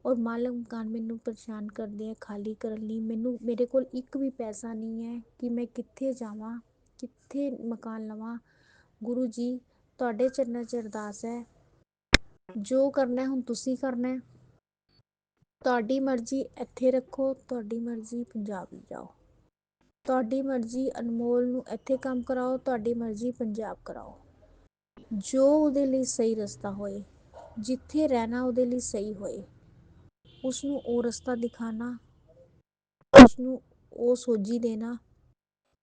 ਔਰ ਮਾਲਕ ਮਕਾਨ ਮੈਨੂੰ ਪਰੇਸ਼ਾਨ ਕਰਦੇ ਆ ਖਾਲੀ ਕਰਨ ਲਈ। ਮੇਰੇ ਕੋਲ ਇੱਕ ਵੀ ਪੈਸਾ ਨਹੀਂ ਹੈ ਕਿ ਮੈਂ ਕਿੱਥੇ ਜਾਵਾਂ, ਕਿੱਥੇ ਮਕਾਨ ਲਵਾਂ। ਗੁਰੂ ਜੀ, ਤੁਹਾਡੇ ਚਰਨਾਂ 'ਚ ਅਰਦਾਸ ਹੈ, ਜੋ ਕਰਨਾ ਹੁਣ ਤੁਸੀਂ ਕਰਨਾ। ਤੁਹਾਡੀ ਮਰਜ਼ੀ ਇੱਥੇ ਰੱਖੋ, ਤੁਹਾਡੀ ਮਰਜ਼ੀ ਪੰਜਾਬ ਜਾਓ, ਤੁਹਾਡੀ ਮਰਜ਼ੀ ਅਨਮੋਲ ਨੂੰ ਇੱਥੇ ਕੰਮ ਕਰਾਓ, ਤੁਹਾਡੀ ਮਰਜ਼ੀ ਪੰਜਾਬ ਕਰਾਓ। ਜੋ ਉਹਦੇ ਲਈ ਸਹੀ ਰਸਤਾ ਹੋਏ, ਜਿੱਥੇ ਰਹਿਣਾ ਉਹਦੇ ਲਈ ਸਹੀ ਹੋਏ, ਉਸਨੂੰ ਉਹ ਰਸਤਾ ਦਿਖਾਣਾ, ਉਸਨੂੰ ਉਹ ਸੋਝੀ ਦੇਣਾ।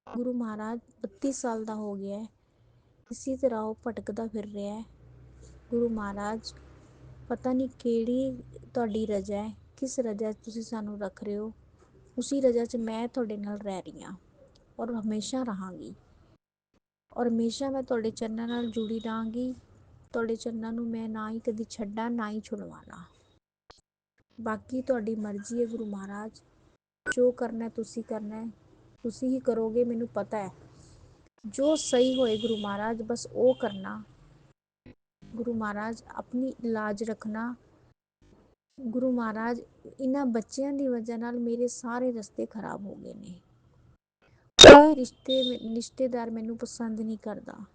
ਗੁਰੂ ਮਹਾਰਾਜ 32 ਸਾਲ ਦਾ ਹੋ ਗਿਆ, ਇਸੇ ਤਰ੍ਹਾਂ ਉਹ ਭਟਕਦਾ ਫਿਰ ਰਿਹਾ ਹੈ। ਗੁਰੂ ਮਹਾਰਾਜ, ਪਤਾ ਨਹੀਂ ਕਿਹੜੀ ਤੁਹਾਡੀ ਰਜਾ ਹੈ, ਕਿਸ ਰਜਾ 'ਚ ਤੁਸੀਂ ਸਾਨੂੰ ਰੱਖ ਰਹੇ ਹੋ, ਉਸੀ ਰਜਾ 'ਚ ਮੈਂ ਤੁਹਾਡੇ ਨਾਲ ਰਹਿ ਰਹੀ ਹਾਂ ਔਰ ਹਮੇਸ਼ਾ ਰਹਾਂਗੀ, ਔਰ ਹਮੇਸ਼ਾ ਮੈਂ ਤੁਹਾਡੇ ਚਰਨਾਂ ਨਾਲ ਜੁੜੀ ਰਹਾਂਗੀ। ਤੁਹਾਡੇ ਚਰਨਾਂ ਨੂੰ ਮੈਂ ਨਾ ਹੀ ਕਦੀ ਛੱਡਾਂ, ਨਾ ਹੀ ਛੁਡਵਾਣਾ। ਬਾਕੀ ਤੁਹਾਡੀ ਮਰਜ਼ੀ ਹੈ ਗੁਰੂ ਮਹਾਰਾਜ, ਜੋ ਕਰਨਾ ਤੁਸੀਂ ਕਰਨਾ, ਤੁਸੀਂ ਹੀ ਕਰੋਗੇ, ਮੈਨੂੰ ਪਤਾ ਹੈ। ਜੋ ਸਹੀ ਹੋਏ ਗੁਰੂ ਮਹਾਰਾਜ, ਬਸ ਉਹ ਕਰਨਾ। ਗੁਰੂ ਮਹਾਰਾਜ, ਆਪਣੀ ਲਾਜ ਰੱਖਣਾ। ਗੁਰੂ ਮਹਾਰਾਜ, ਇਹਨਾਂ ਬੱਚਿਆਂ ਦੀ ਵਜ੍ਹਾ ਨਾਲ ਮੇਰੇ ਸਾਰੇ ਰਸਤੇ ਖਰਾਬ ਹੋ ਗਏ ਨੇ। ਕੋਈ ਰਿਸ਼ਤੇਦਾਰ ਮੈਨੂੰ ਪਸੰਦ ਨਹੀਂ ਕਰਦਾ।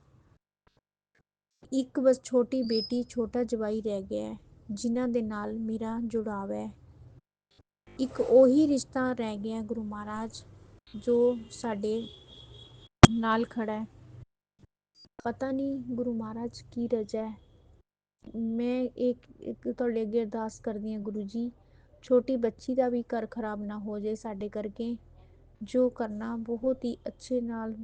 ਇੱਕ ਬਸ ਛੋਟੀ ਬੇਟੀ, ਛੋਟਾ ਜਵਾਈ ਰਹਿ ਗਿਆ ਜਿਨ੍ਹਾਂ ਦੇ ਨਾਲ ਮੇਰਾ ਜੁੜਾਵ ਹੈ। ਇੱਕ ਉਹੀ ਰਿਸ਼ਤਾ ਰਹਿ ਗਿਆ ਗੁਰੂ ਮਹਾਰਾਜ, ਜੋ ਸਾਡੇ ਨਾਲ ਖੜਾ ਹੈ। ਪਤਾ ਨਹੀਂ ਗੁਰੂ ਮਹਾਰਾਜ ਕੀ ਰਜਾ ਹੈ। ਮੈਂ ਇੱਕ ਤੁਹਾਡੇ ਅੱਗੇ ਅਰਦਾਸ ਕਰਦੀ ਹਾਂ ਗੁਰੂ ਜੀ, ਛੋਟੀ ਬੱਚੀ ਦਾ ਵੀ ਘਰ ਖਰਾਬ ਨਾ ਹੋ ਜਾਏ ਸਾਡੇ ਕਰਕੇ। ਜੋ ਕਰਨਾ ਬਹੁਤ ਹੀ ਅੱਛੇ ਨਾਲ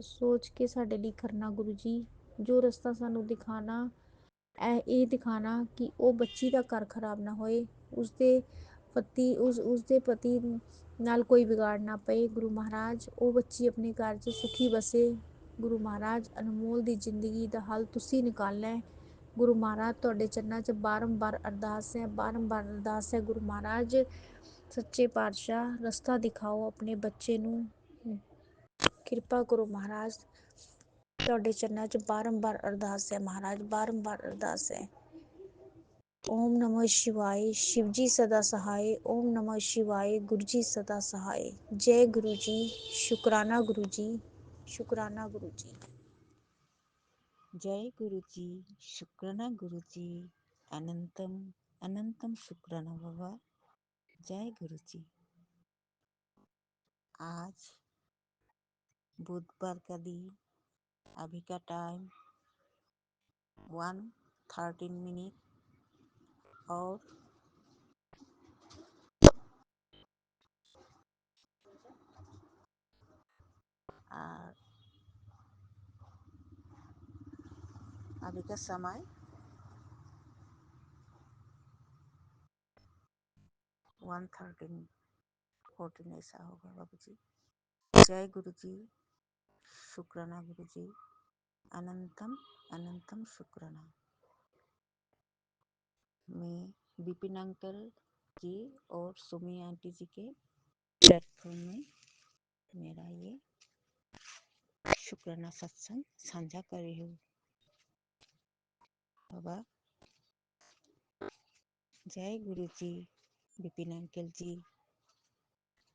ਸੋਚ ਕੇ ਸਾਡੇ ਲਈ ਕਰਨਾ ਗੁਰੂ ਜੀ। ਜੋ ਰਸਤਾ ਸਾਨੂੰ ਦਿਖਾਣਾ, ਇਹ ਦਿਖਾਣਾ ਕਿ ਉਹ ਬੱਚੀ ਦਾ ਘਰ ਖਰਾਬ ਨਾ ਹੋਏ, ਉਸਦੇ ਪਤੀ ਨਾਲ ਕੋਈ ਵਿਗਾੜ ਨਾ ਪਏ। ਗੁਰੂ ਮਹਾਰਾਜ, ਉਹ ਬੱਚੀ ਆਪਣੇ ਘਰ 'ਚ ਸੁਖੀ ਵਸੇ। ਗੁਰੂ ਮਹਾਰਾਜ, ਅਨਮੋਲ ਦੀ ਜ਼ਿੰਦਗੀ ਦਾ ਹੱਲ ਤੁਸੀਂ ਨਿਕਾਲਣਾ ਹੈ। ਗੁਰੂ ਮਹਾਰਾਜ, ਤੁਹਾਡੇ ਚਰਨਾਂ 'ਚ ਬਾਰੰਬਾਰ ਅਰਦਾਸ ਹੈ, ਬਾਰੰਬਾਰ ਅਰਦਾਸ ਹੈ। ਗੁਰੂ ਮਹਾਰਾਜ, ਸੱਚੇ ਪਾਤਸ਼ਾਹ, ਰਸਤਾ ਦਿਖਾਓ ਆਪਣੇ ਬੱਚੇ ਨੂੰ, ਕਿਰਪਾ ਕਰੋ ਮਹਾਰਾਜ। ਤੁਹਾਡੇ ਚਰਨਾਂ 'ਚ ਬਾਰੰਬਾਰ ਅਰਦਾਸ ਹੈ ਮਹਾਰਾਜ, ਬਾਰੰਬਾਰ ਅਰਦਾਸ ਹੈ। ਓਮ ਨਮੋ ਸ਼ਿਵਾਏ, शिव जी सदा सहाय। ओम नमः शिवाय, गुरु जी सदा सहाय। जय गुरु जी, शुक्राना गुरु जी, शुक्राना गुरु जी। जय गुरु जी, शुक्राना गुरु जी, अनंतम अनंतम शुक्राना बाबा। जय गुरु जी। आज बुधवार का दिन, अभी का टाइम 1:13 और अभी का समय 1:13-14 ऐसा होगा बाबू जी। जय गुरु जी, शुक्राना गुरु जी, अनंतम अनंतम शुक्राना। मैं विपिन अंकल जी और सुमी आंटी जी के प्लेटफॉर्म में मेरा ये शुक्राना सत्संग साझा कर रही हूँ। बाबा। जय गुरु जी, विपिन अंकल जी,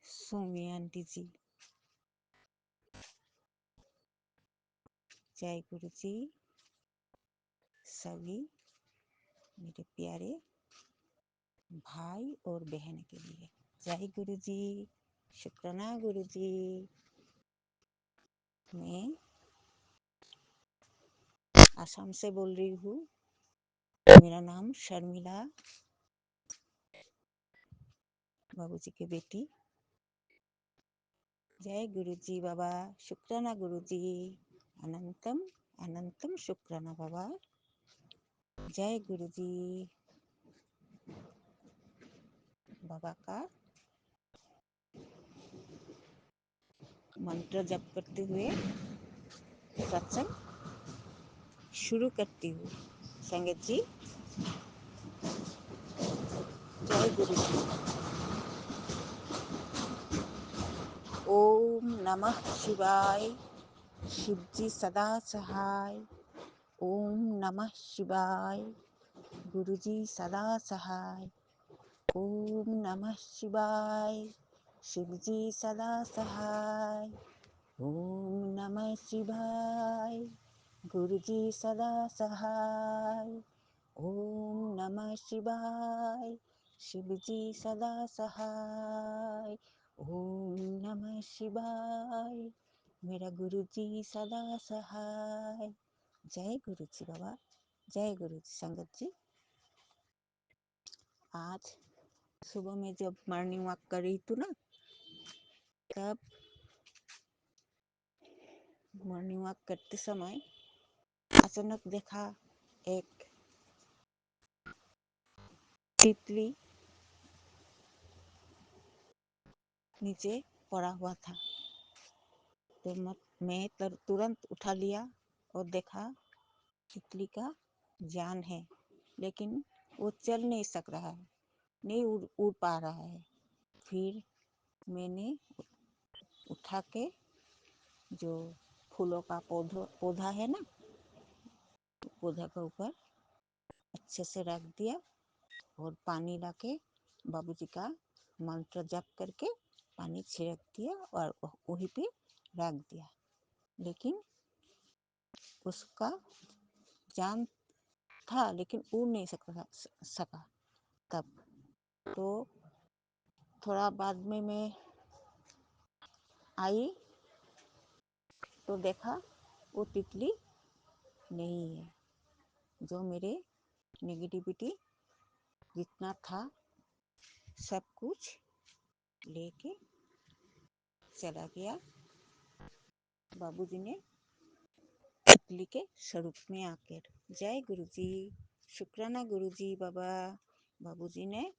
सौम्या आंटी जी, जय गुरु जी, सभी मेरे प्यारे भाई और बहन के लिए जय गुरु जी, शुक्राना गुरु जी। मैं आसाम से बोल रही हूँ। मेरा नाम शर्मिला, बाबूजी की बेटी। जय गुरु जी बाबा, शुक्राना गुरु जी, अनंतम अनंतम शुक्राना बाबा। जय गुरु जी। बाबा का मंत्र जप करते हुए सत्संग शुरू करती हूँ। संगत जी, जय गुरु जी। ओम नमः शिवाय, शिव जी सदा सहाय। ओम नमः शिवाय, गुरु जी सदा सहाय। ओम नमः शिवाय, शिव जी सदा सहाय। ओम नमः शिवाय, गुरु जी सदा सहाय। ओम नमः शिवाय, शिव जी सदा सहाय। ओम नमः शिवाय, मेरा गुरु जी सदा सहाय। जय गुरु जी बाबा, जय गुरु जी। संगत जी, आज सुबह में जब मॉर्निंग वॉक कर रही थी ना, तब मॉर्निंग वॉक करते समय अचानक देखा एक तितली नीचे पड़ा हुआ था। तो मैं तुरंत उठा लिया और देखा तितली का जान है, लेकिन वो चल नहीं सक रहा है, नहीं उड़ पा रहा है। फिर मैंने उठा के जो फूलों का पौधा है ना, पौधा के ऊपर अच्छे से रख दिया और पानी लाके बाबूजी का मंत्र जप करके पानी छिड़क दिया और वहीं पे रख दिया। लेकिन उसका जान था, लेकिन उड़ नहीं सका तब। तो थोड़ा बाद में मैं आई तो देखा वो तितली नहीं है। जो मेरे नेगेटिविटी जितना था सब कुछ लेके चला गया। बाबूजी ने तितली के स्वरूप में आकर। जय गुरु जी, शुक्राना गुरु जी बाबा। बाबूजी ने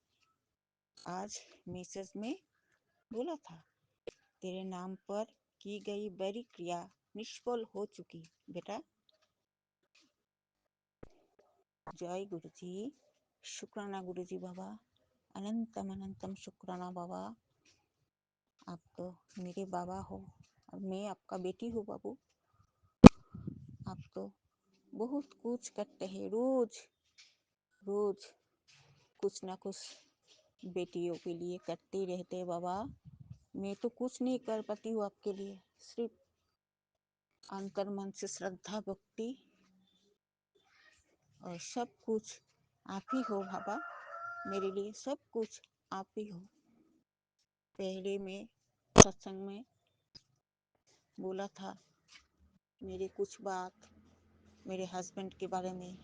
आज मैसेज में बोला था, तेरे नाम पर की गई बड़ी क्रिया निष्फल हो चुकी बेटा। जय गुरु जी, शुक्राना गुरु जी बाबा, अनंतम अनंतम शुक्राना बाबा। आप तो मेरे बाबा हो और मैं आपका बेटी हूँ बाबू। आप तो बहुत कुछ करते हैं, रोज रोज कुछ ना कुछ बेटियों के लिए करते रहते हैं बाबा। मैं तो कुछ नहीं कर पाती हूँ आपके लिए, सिर्फ अंतर मन से श्रद्धा भक्ति और सब कुछ आप ही हो बाबा। मेरे लिए सब कुछ आप ही हो। पहले मैं सत्संग में बोला था मेरी कुछ बात मेरे हस्बैंड के बारे में,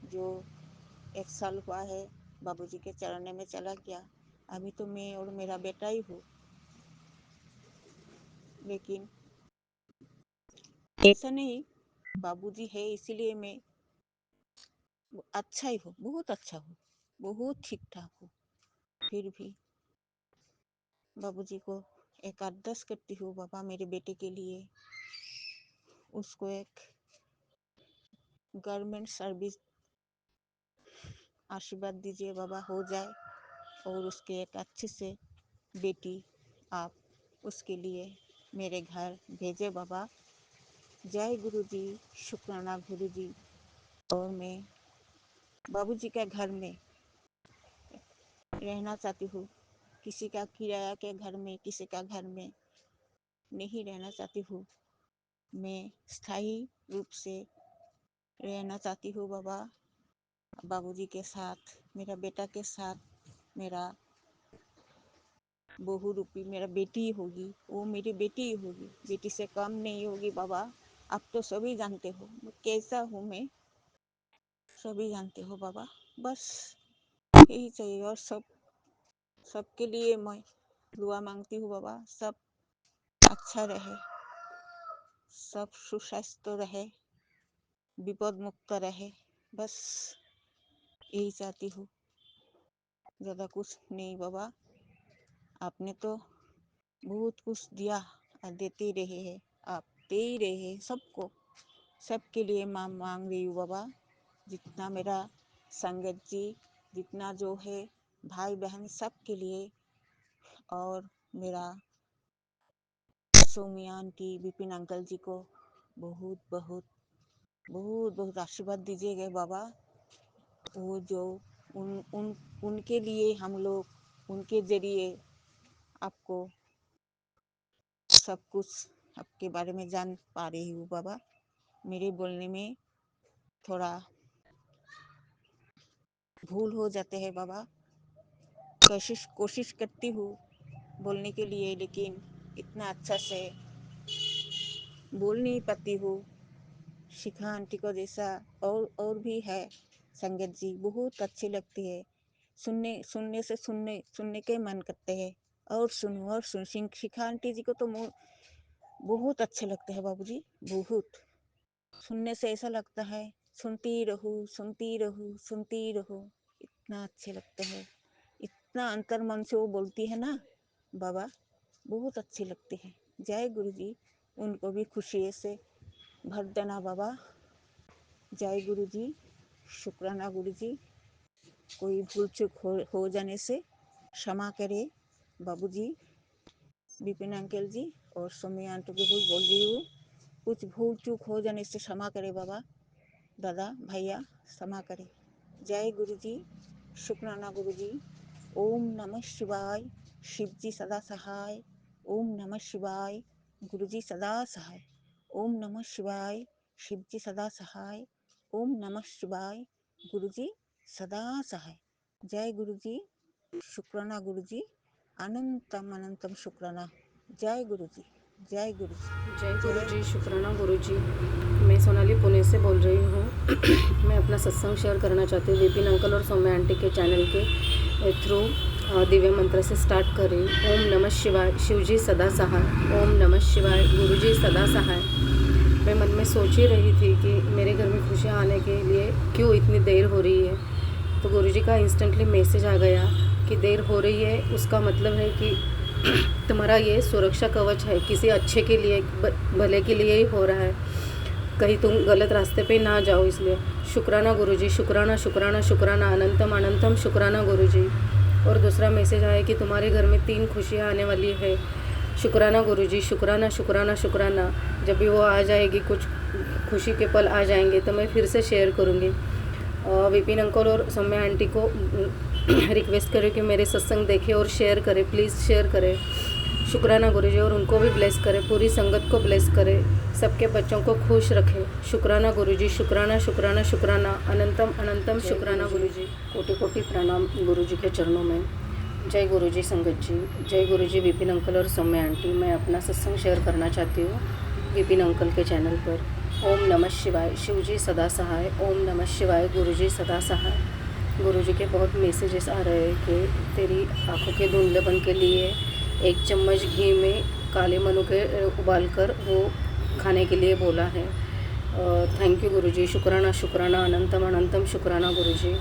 जो 1 साल हुआ है बाबूजी के चरणों में चला गया। अभी तो मैं और मेरा बेटा ही हूँ, लेकिन ऐसा नहीं, बाबूजी है इसीलिए मैं अच्छा ही हूँ, बहुत अच्छा हूँ, बहुत ठीक ठाक हूँ। फिर भी बाबूजी को एक अरदास करती हूँ बाबा मेरे बेटे के लिए, उसको एक गवर्नमेंट सर्विस आशीर्वाद दीजिए बाबा, हो जाए और उसके एक अच्छे से बेटी आप उसके लिए मेरे घर भेजे बाबा। जय गुरु जी, शुक्राना गुरु जी। और मैं बाबूजी के घर में रहना चाहती हूँ। किसी का किराया के घर में, किसी का घर में नहीं रहना चाहती हूँ। मैं स्थायी रूप से रहना चाहती हूँ बाबा, बाबूजी के साथ, मेरा बेटा के साथ। मेरा बहू रूपी मेरा बेटी होगी, वो मेरी बेटी होगी, बेटी से कम नहीं होगी बाबा। आप तो सभी जानते हो कैसा हूँ मैं, सभी जानते हो बाबा। बस यही चाहिए, और सबके लिए मैं दुआ मांगती हूँ बाबा। सब अच्छा रहे, सब सुस्वास्थ्य रहे, विपद मुक्त रहे, बस यही चाहती हूँ, ज़्यादा कुछ नहीं बाबा। आपने तो बहुत कुछ दिया और देते रहे हैं, आप दे ही रहे हैं सबको, सबके लिए माँ मांग रही हूँ बाबा। जितना मेरा संगत जी, जितना जो है भाई बहन, सबके लिए, और मेरा सौम्या आंटी, विपिन अंकल जी को बहुत बहुत बहुत बहुत आशीर्वाद दीजिएगा बाबा। वो जो उनके लिए हम लोग, उनके जरिए आपको सब कुछ आपके बारे में जान पा रही हूँ बाबा। मेरे बोलने में थोड़ा भूल हो जाते हैं बाबा। कोशिश करती हूँ बोलने के लिए, लेकिन इतना अच्छा से बोल नहीं पाती हूँ। शिखा आंटी को जैसा और भी है संगत जी, बहुत अच्छी लगती है। सुनने के मन करते हैं, और सुन। शिखा आंटी जी को तो बहुत अच्छे लगते हैं बाबूजी, बहुत। सुनने से ऐसा लगता है सुनती रहूं। इतना अच्छे लगते हैं, इतना अंतर मन से वो बोलती है ना बाबा, बहुत अच्छी लगती है। जय गुरु जी, उनको भी खुशी से भर देना बाबा। जय गुरु जी, शुक्राना गुरु जी। कोई भूल चूक हो जाने से क्षमा करे बाबूजी, विपिन अंकल जी, और सौम्या आंटी को भी बोल रही हूँ, कुछ भूल चूक हो जाने से क्षमा करे बाबा, दादा भैया क्षमा करे। जय गुरु जी, शुक्राना गुरु जी। ओम नमः शिवाय, शिव जी सदा सहाय। ओम नमः शिवाय, गुरु जी सदा सहाय। ओम नमः शिवाय, शिव जी सदा सहाय। ओम नमः शिवाय, गुरु जी सदा सहाय। जय गुरु जी, शुक्राना गुरु जी, अनंतम अनंतम शुक्राना। जय गुरु जी, जय गुरु जी। जय गुरु जी, शुक्राना गुरु जी। मैं सोनाली पुणे से बोल रही हूँ। मैं अपना सत्संग शेयर करना चाहती हूँ विपिन अंकल और सौम्या आंटी के चैनल के थ्रू। दिव्य मंत्र से स्टार्ट करें। ओम नमः शिवाय, शिवजी सदा सहाय। ओम नमः शिवाय, गुरुजी सदा सहाय। मैं मन में सोच ही रही थी कि मेरे घर में खुशियाँ आने के लिए क्यों इतनी देर हो रही है, तो गुरुजी का इंस्टेंटली मैसेज आ गया कि देर हो रही है, उसका मतलब है कि तुम्हारा ये सुरक्षा कवच है, किसी अच्छे के लिए, भले के लिए ही हो रहा है, कहीं तुम गलत रास्ते पे ना जाओ, इसलिए शुक्राना गुरुजी, शुक्राना शुक्राना शुक्राना, अनंतम अनंतम शुक्राना गुरुजी। और दूसरा मैसेज आया कि तुम्हारे घर में 3 खुशियाँ आने वाली है। शुक्राना गुरुजी, शुक्राना शुक्राना शुक्राना। जब भी वो आ जाएगी, कुछ खुशी के पल आ जाएंगे तो मैं फिर से शेयर करूँगी। विपिन अंकल और सौम्या आंटी को रिक्वेस्ट करें कि मेरे सत्संग देखें और शेयर करें, प्लीज़ शेयर करें। शुक्राना गुरुजी, और उनको भी ब्लेस करें, पूरी संगत को ब्लेस करें, सबके बच्चों को खुश रखें। शुक्राना गुरुजी, शुक्राना शुक्राना शुक्राना, अनंतम अनंतम शुक्राना गुरुजी। कोटि कोटि प्रणाम गुरुजी के चरणों में। जय गुरुजी संगत जी, जय गुरुजी विपिन अंकल और सौम्या आंटी। मैं अपना सत्संग शेयर करना चाहती हूँ विपिन अंकल के चैनल पर। ओम नमः शिवाय, शिवजी सदा सहाय। ओम नमः शिवाय, गुरुजी सदा सहाय। गुरुजी के बहुत मैसेजेस आ रहे हैं कि तेरी आँखों के धुंधलेपन के लिए 1 चम्मच घी में काले मनु के उबाल कर वो खाने के लिए बोला है। थैंक यू गुरुजी, शुक्राना शुक्राना, अनंतम अनंतम शुक्राना गुरुजी।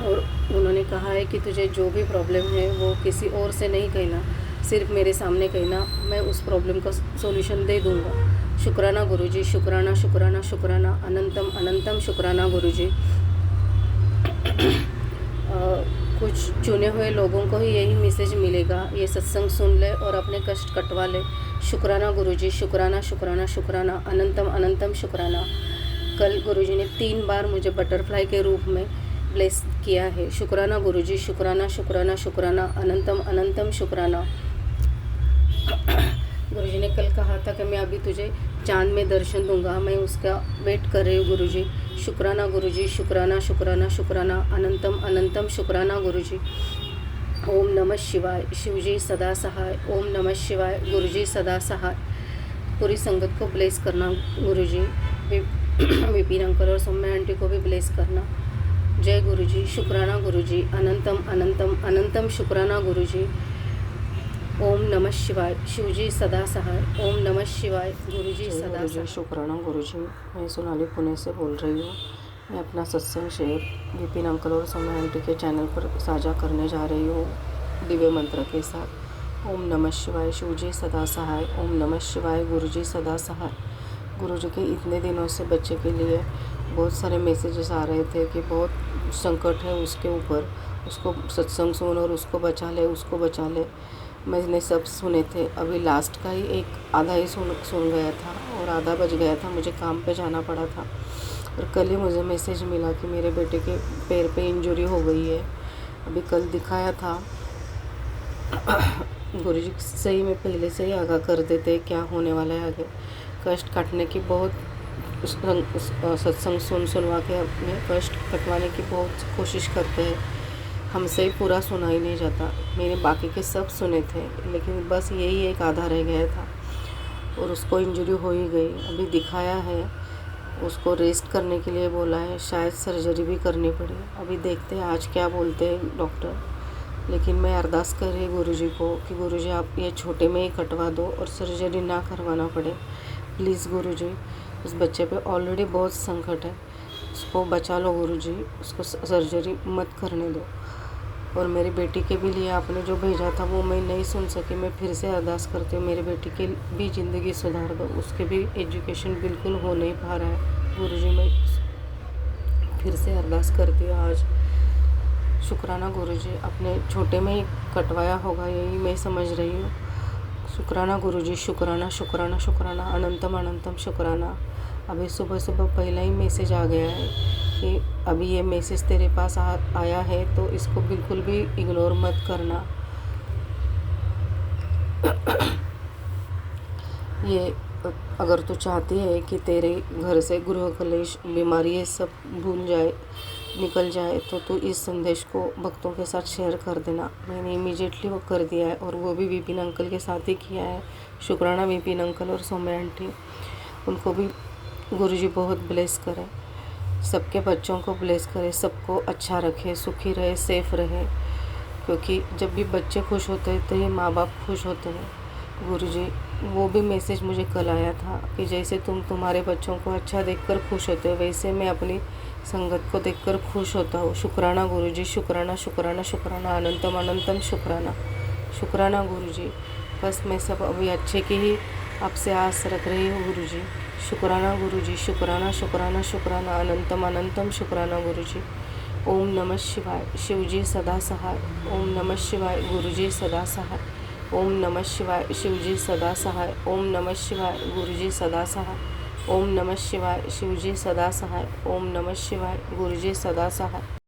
और उन्होंने कहा है कि तुझे जो भी प्रॉब्लम है वो किसी और से नहीं कहना, सिर्फ मेरे सामने कहना, मैं उस प्रॉब्लम का सॉल्यूशन दे दूँगा। शुक्राना गुरुजी, शुक्राना शुक्राना शुक्राना, अनंतम अनंतम शुक्राना गुरुजी। कुछ चुने हुए लोगों को ही यही मैसेज मिलेगा, ये सत्संग सुन ले और अपने कष्ट कटवा ले। शुक्राना गुरुजी, शुक्राना शुक्राना शुक्राना, अनंतम अनंतम शुक्राना। कल गुरुजी ने 3 बार मुझे बटरफ्लाई के रूप में ब्लेस किया है। शुक्राना गुरुजी, शुक्राना शुक्राना शुक्राना, अनंतम अनंतम शुक्राना। गुरुजी ने कल कहा था कि मैं अभी तुझे चांद में दर्शन दूंगा, मैं उसका वेट कर रही हूँ गुरुजी। शुक्राना गुरुजी, शुक्राना शुक्राना शुक्राना, अनंतम अनंतम शुक्राना गुरुजी। ओम नमः शिवाय, शिवजी सदा सहाय। ओम नमः शिवाय, गुरुजी सदा सहाय। पूरी संगत को ब्लेस करना गुरुजी, विपिन अंकल और सौम्या आंटी को भी ब्लेस करना। जय गुरुजी, शुक्राना गुरुजी, अनंतम अनंतम अनंतम शुक्राना गुरुजी। ओम नमः शिवाय, शिवजी सदा सहाय। ओम नमः शिवाय, गुरुजी सदा सहाय। शुक्राना गुरुजी। मैं सोनाली पुणे से बोल रही हूँ। मैं अपना सत्संग शेयर विपिन अंकल और सौम्या आंटी के चैनल पर साझा करने जा रही हूँ दिव्य मंत्र के साथ। ओम नमः शिवाय, शिवजी सदा सहाय। ओम नमः शिवाय, गुरुजी सदा सहाय। गुरुजी के इतने दिनों से बच्चे के लिए बहुत सारे मैसेजेस आ रहे थे कि बहुत संकट है उसके ऊपर, उसको सत्संग सुन और उसको बचा ले, उसको बचा ले। मैंने सब सुने थे। अभी लास्ट का ही आधा ही सुन गया था और आधा बज गया था, मुझे काम पे जाना पड़ा था। और कल ही मुझे मैसेज मिला कि मेरे बेटे के पैर पे इंजरी हो गई है। अभी कल दिखाया था। गुरुजी सही में पहले से ही आगाह कर देते क्या होने वाला है आगे। कष्ट काटने की बहुत सत्संग सुनवा के अपने कष्ट कटवाने की बहुत कोशिश करते हैं। हमसे ही पूरा सुना ही नहीं जाता। मैंने बाकी के सब सुने थे, लेकिन बस यही एक आधा रह गया था और उसको इंजरी हो ही गई। अभी दिखाया है, उसको रेस्ट करने के लिए बोला है, शायद सर्जरी भी करनी पड़ी। अभी देखते हैं आज क्या बोलते हैं डॉक्टर। लेकिन मैं अरदास कर रही गुरुजी को कि गुरुजी आप ये छोटे में ही कटवा दो और सर्जरी ना करवाना पड़े प्लीज़ गुरुजी। उस बच्चे पे ऑलरेडी बहुत संकट है, उसको बचा लो गुरुजी, उसको सर्जरी मत करने दो। और मेरी बेटी के भी लिए आपने जो भेजा था वो मैं नहीं सुन सकी। मैं फिर से अरदास करती हूँ मेरी बेटी की भी ज़िंदगी सुधार दो, उसके भी एजुकेशन बिल्कुल हो नहीं पा रहा है गुरुजी। मैं फिर से अरदास करती हूँ आज। शुक्राना गुरुजी, अपने छोटे में ही कटवाया होगा यही मैं समझ रही हूँ। शुक्राना गुरुजी, शुक्राना शुक्राना शुक्राना, अनंतम अनंतम शुक्राना। अभी सुबह सुबह पहला ही मैसेज आ गया है कि अभी ये मैसेज तेरे पास आया है तो इसको बिल्कुल भी इग्नोर मत करना। ये अगर तू चाहती है कि तेरे घर से गृह कलेश, बीमारी ये सब भूल जाए, निकल जाए, तो तू इस संदेश को भक्तों के साथ शेयर कर देना। मैंने इमीडिएटली वो कर दिया है और वो भी विपिन अंकल के साथ ही किया है। शुक्राना विपिन अंकल और सौम्या आंटी, उनको भी गुरुजी बहुत ब्लेस करे, सबके बच्चों को ब्लेस करे, सबको अच्छा रखे, सुखी रहे, सेफ रहे। क्योंकि जब भी बच्चे खुश होते हैं तो ही माँ बाप खुश होते हैं गुरुजी। वो भी मैसेज मुझे कल आया था कि जैसे तुम तुम्हारे बच्चों को अच्छा देखकर खुश होते हो, वैसे मैं अपनी संगत को देखकर खुश होता हूँ। शुक्राना गुरुजी, शुक्राना शुक्राना शुक्राना, अनंतम अनंतम शुक्राना। शुक्राना गुरुजी, बस मैं सब अभी अच्छे की ही आपसे आस रख रही हूँ गुरुजी। शुक्राना गुरुजी, शुक्राना शुक्राना शुक्राना, अनंतम अनंतम शुक्राना गुरुजी। ओम नमः शिवाय, शिवजी सदा सहाय। ओम नमः शिवाय, गुरुजी सदा सहाय। ओम नमः शिवाय, शिवजी सदा सहाय। ओम नमः शिवाय, गुरुजी सदा सहाय। ओम नमः शिवाय, शिवजी सदा सहाय। ओम नमः शिवाय, गुरुजी सदा सहाय।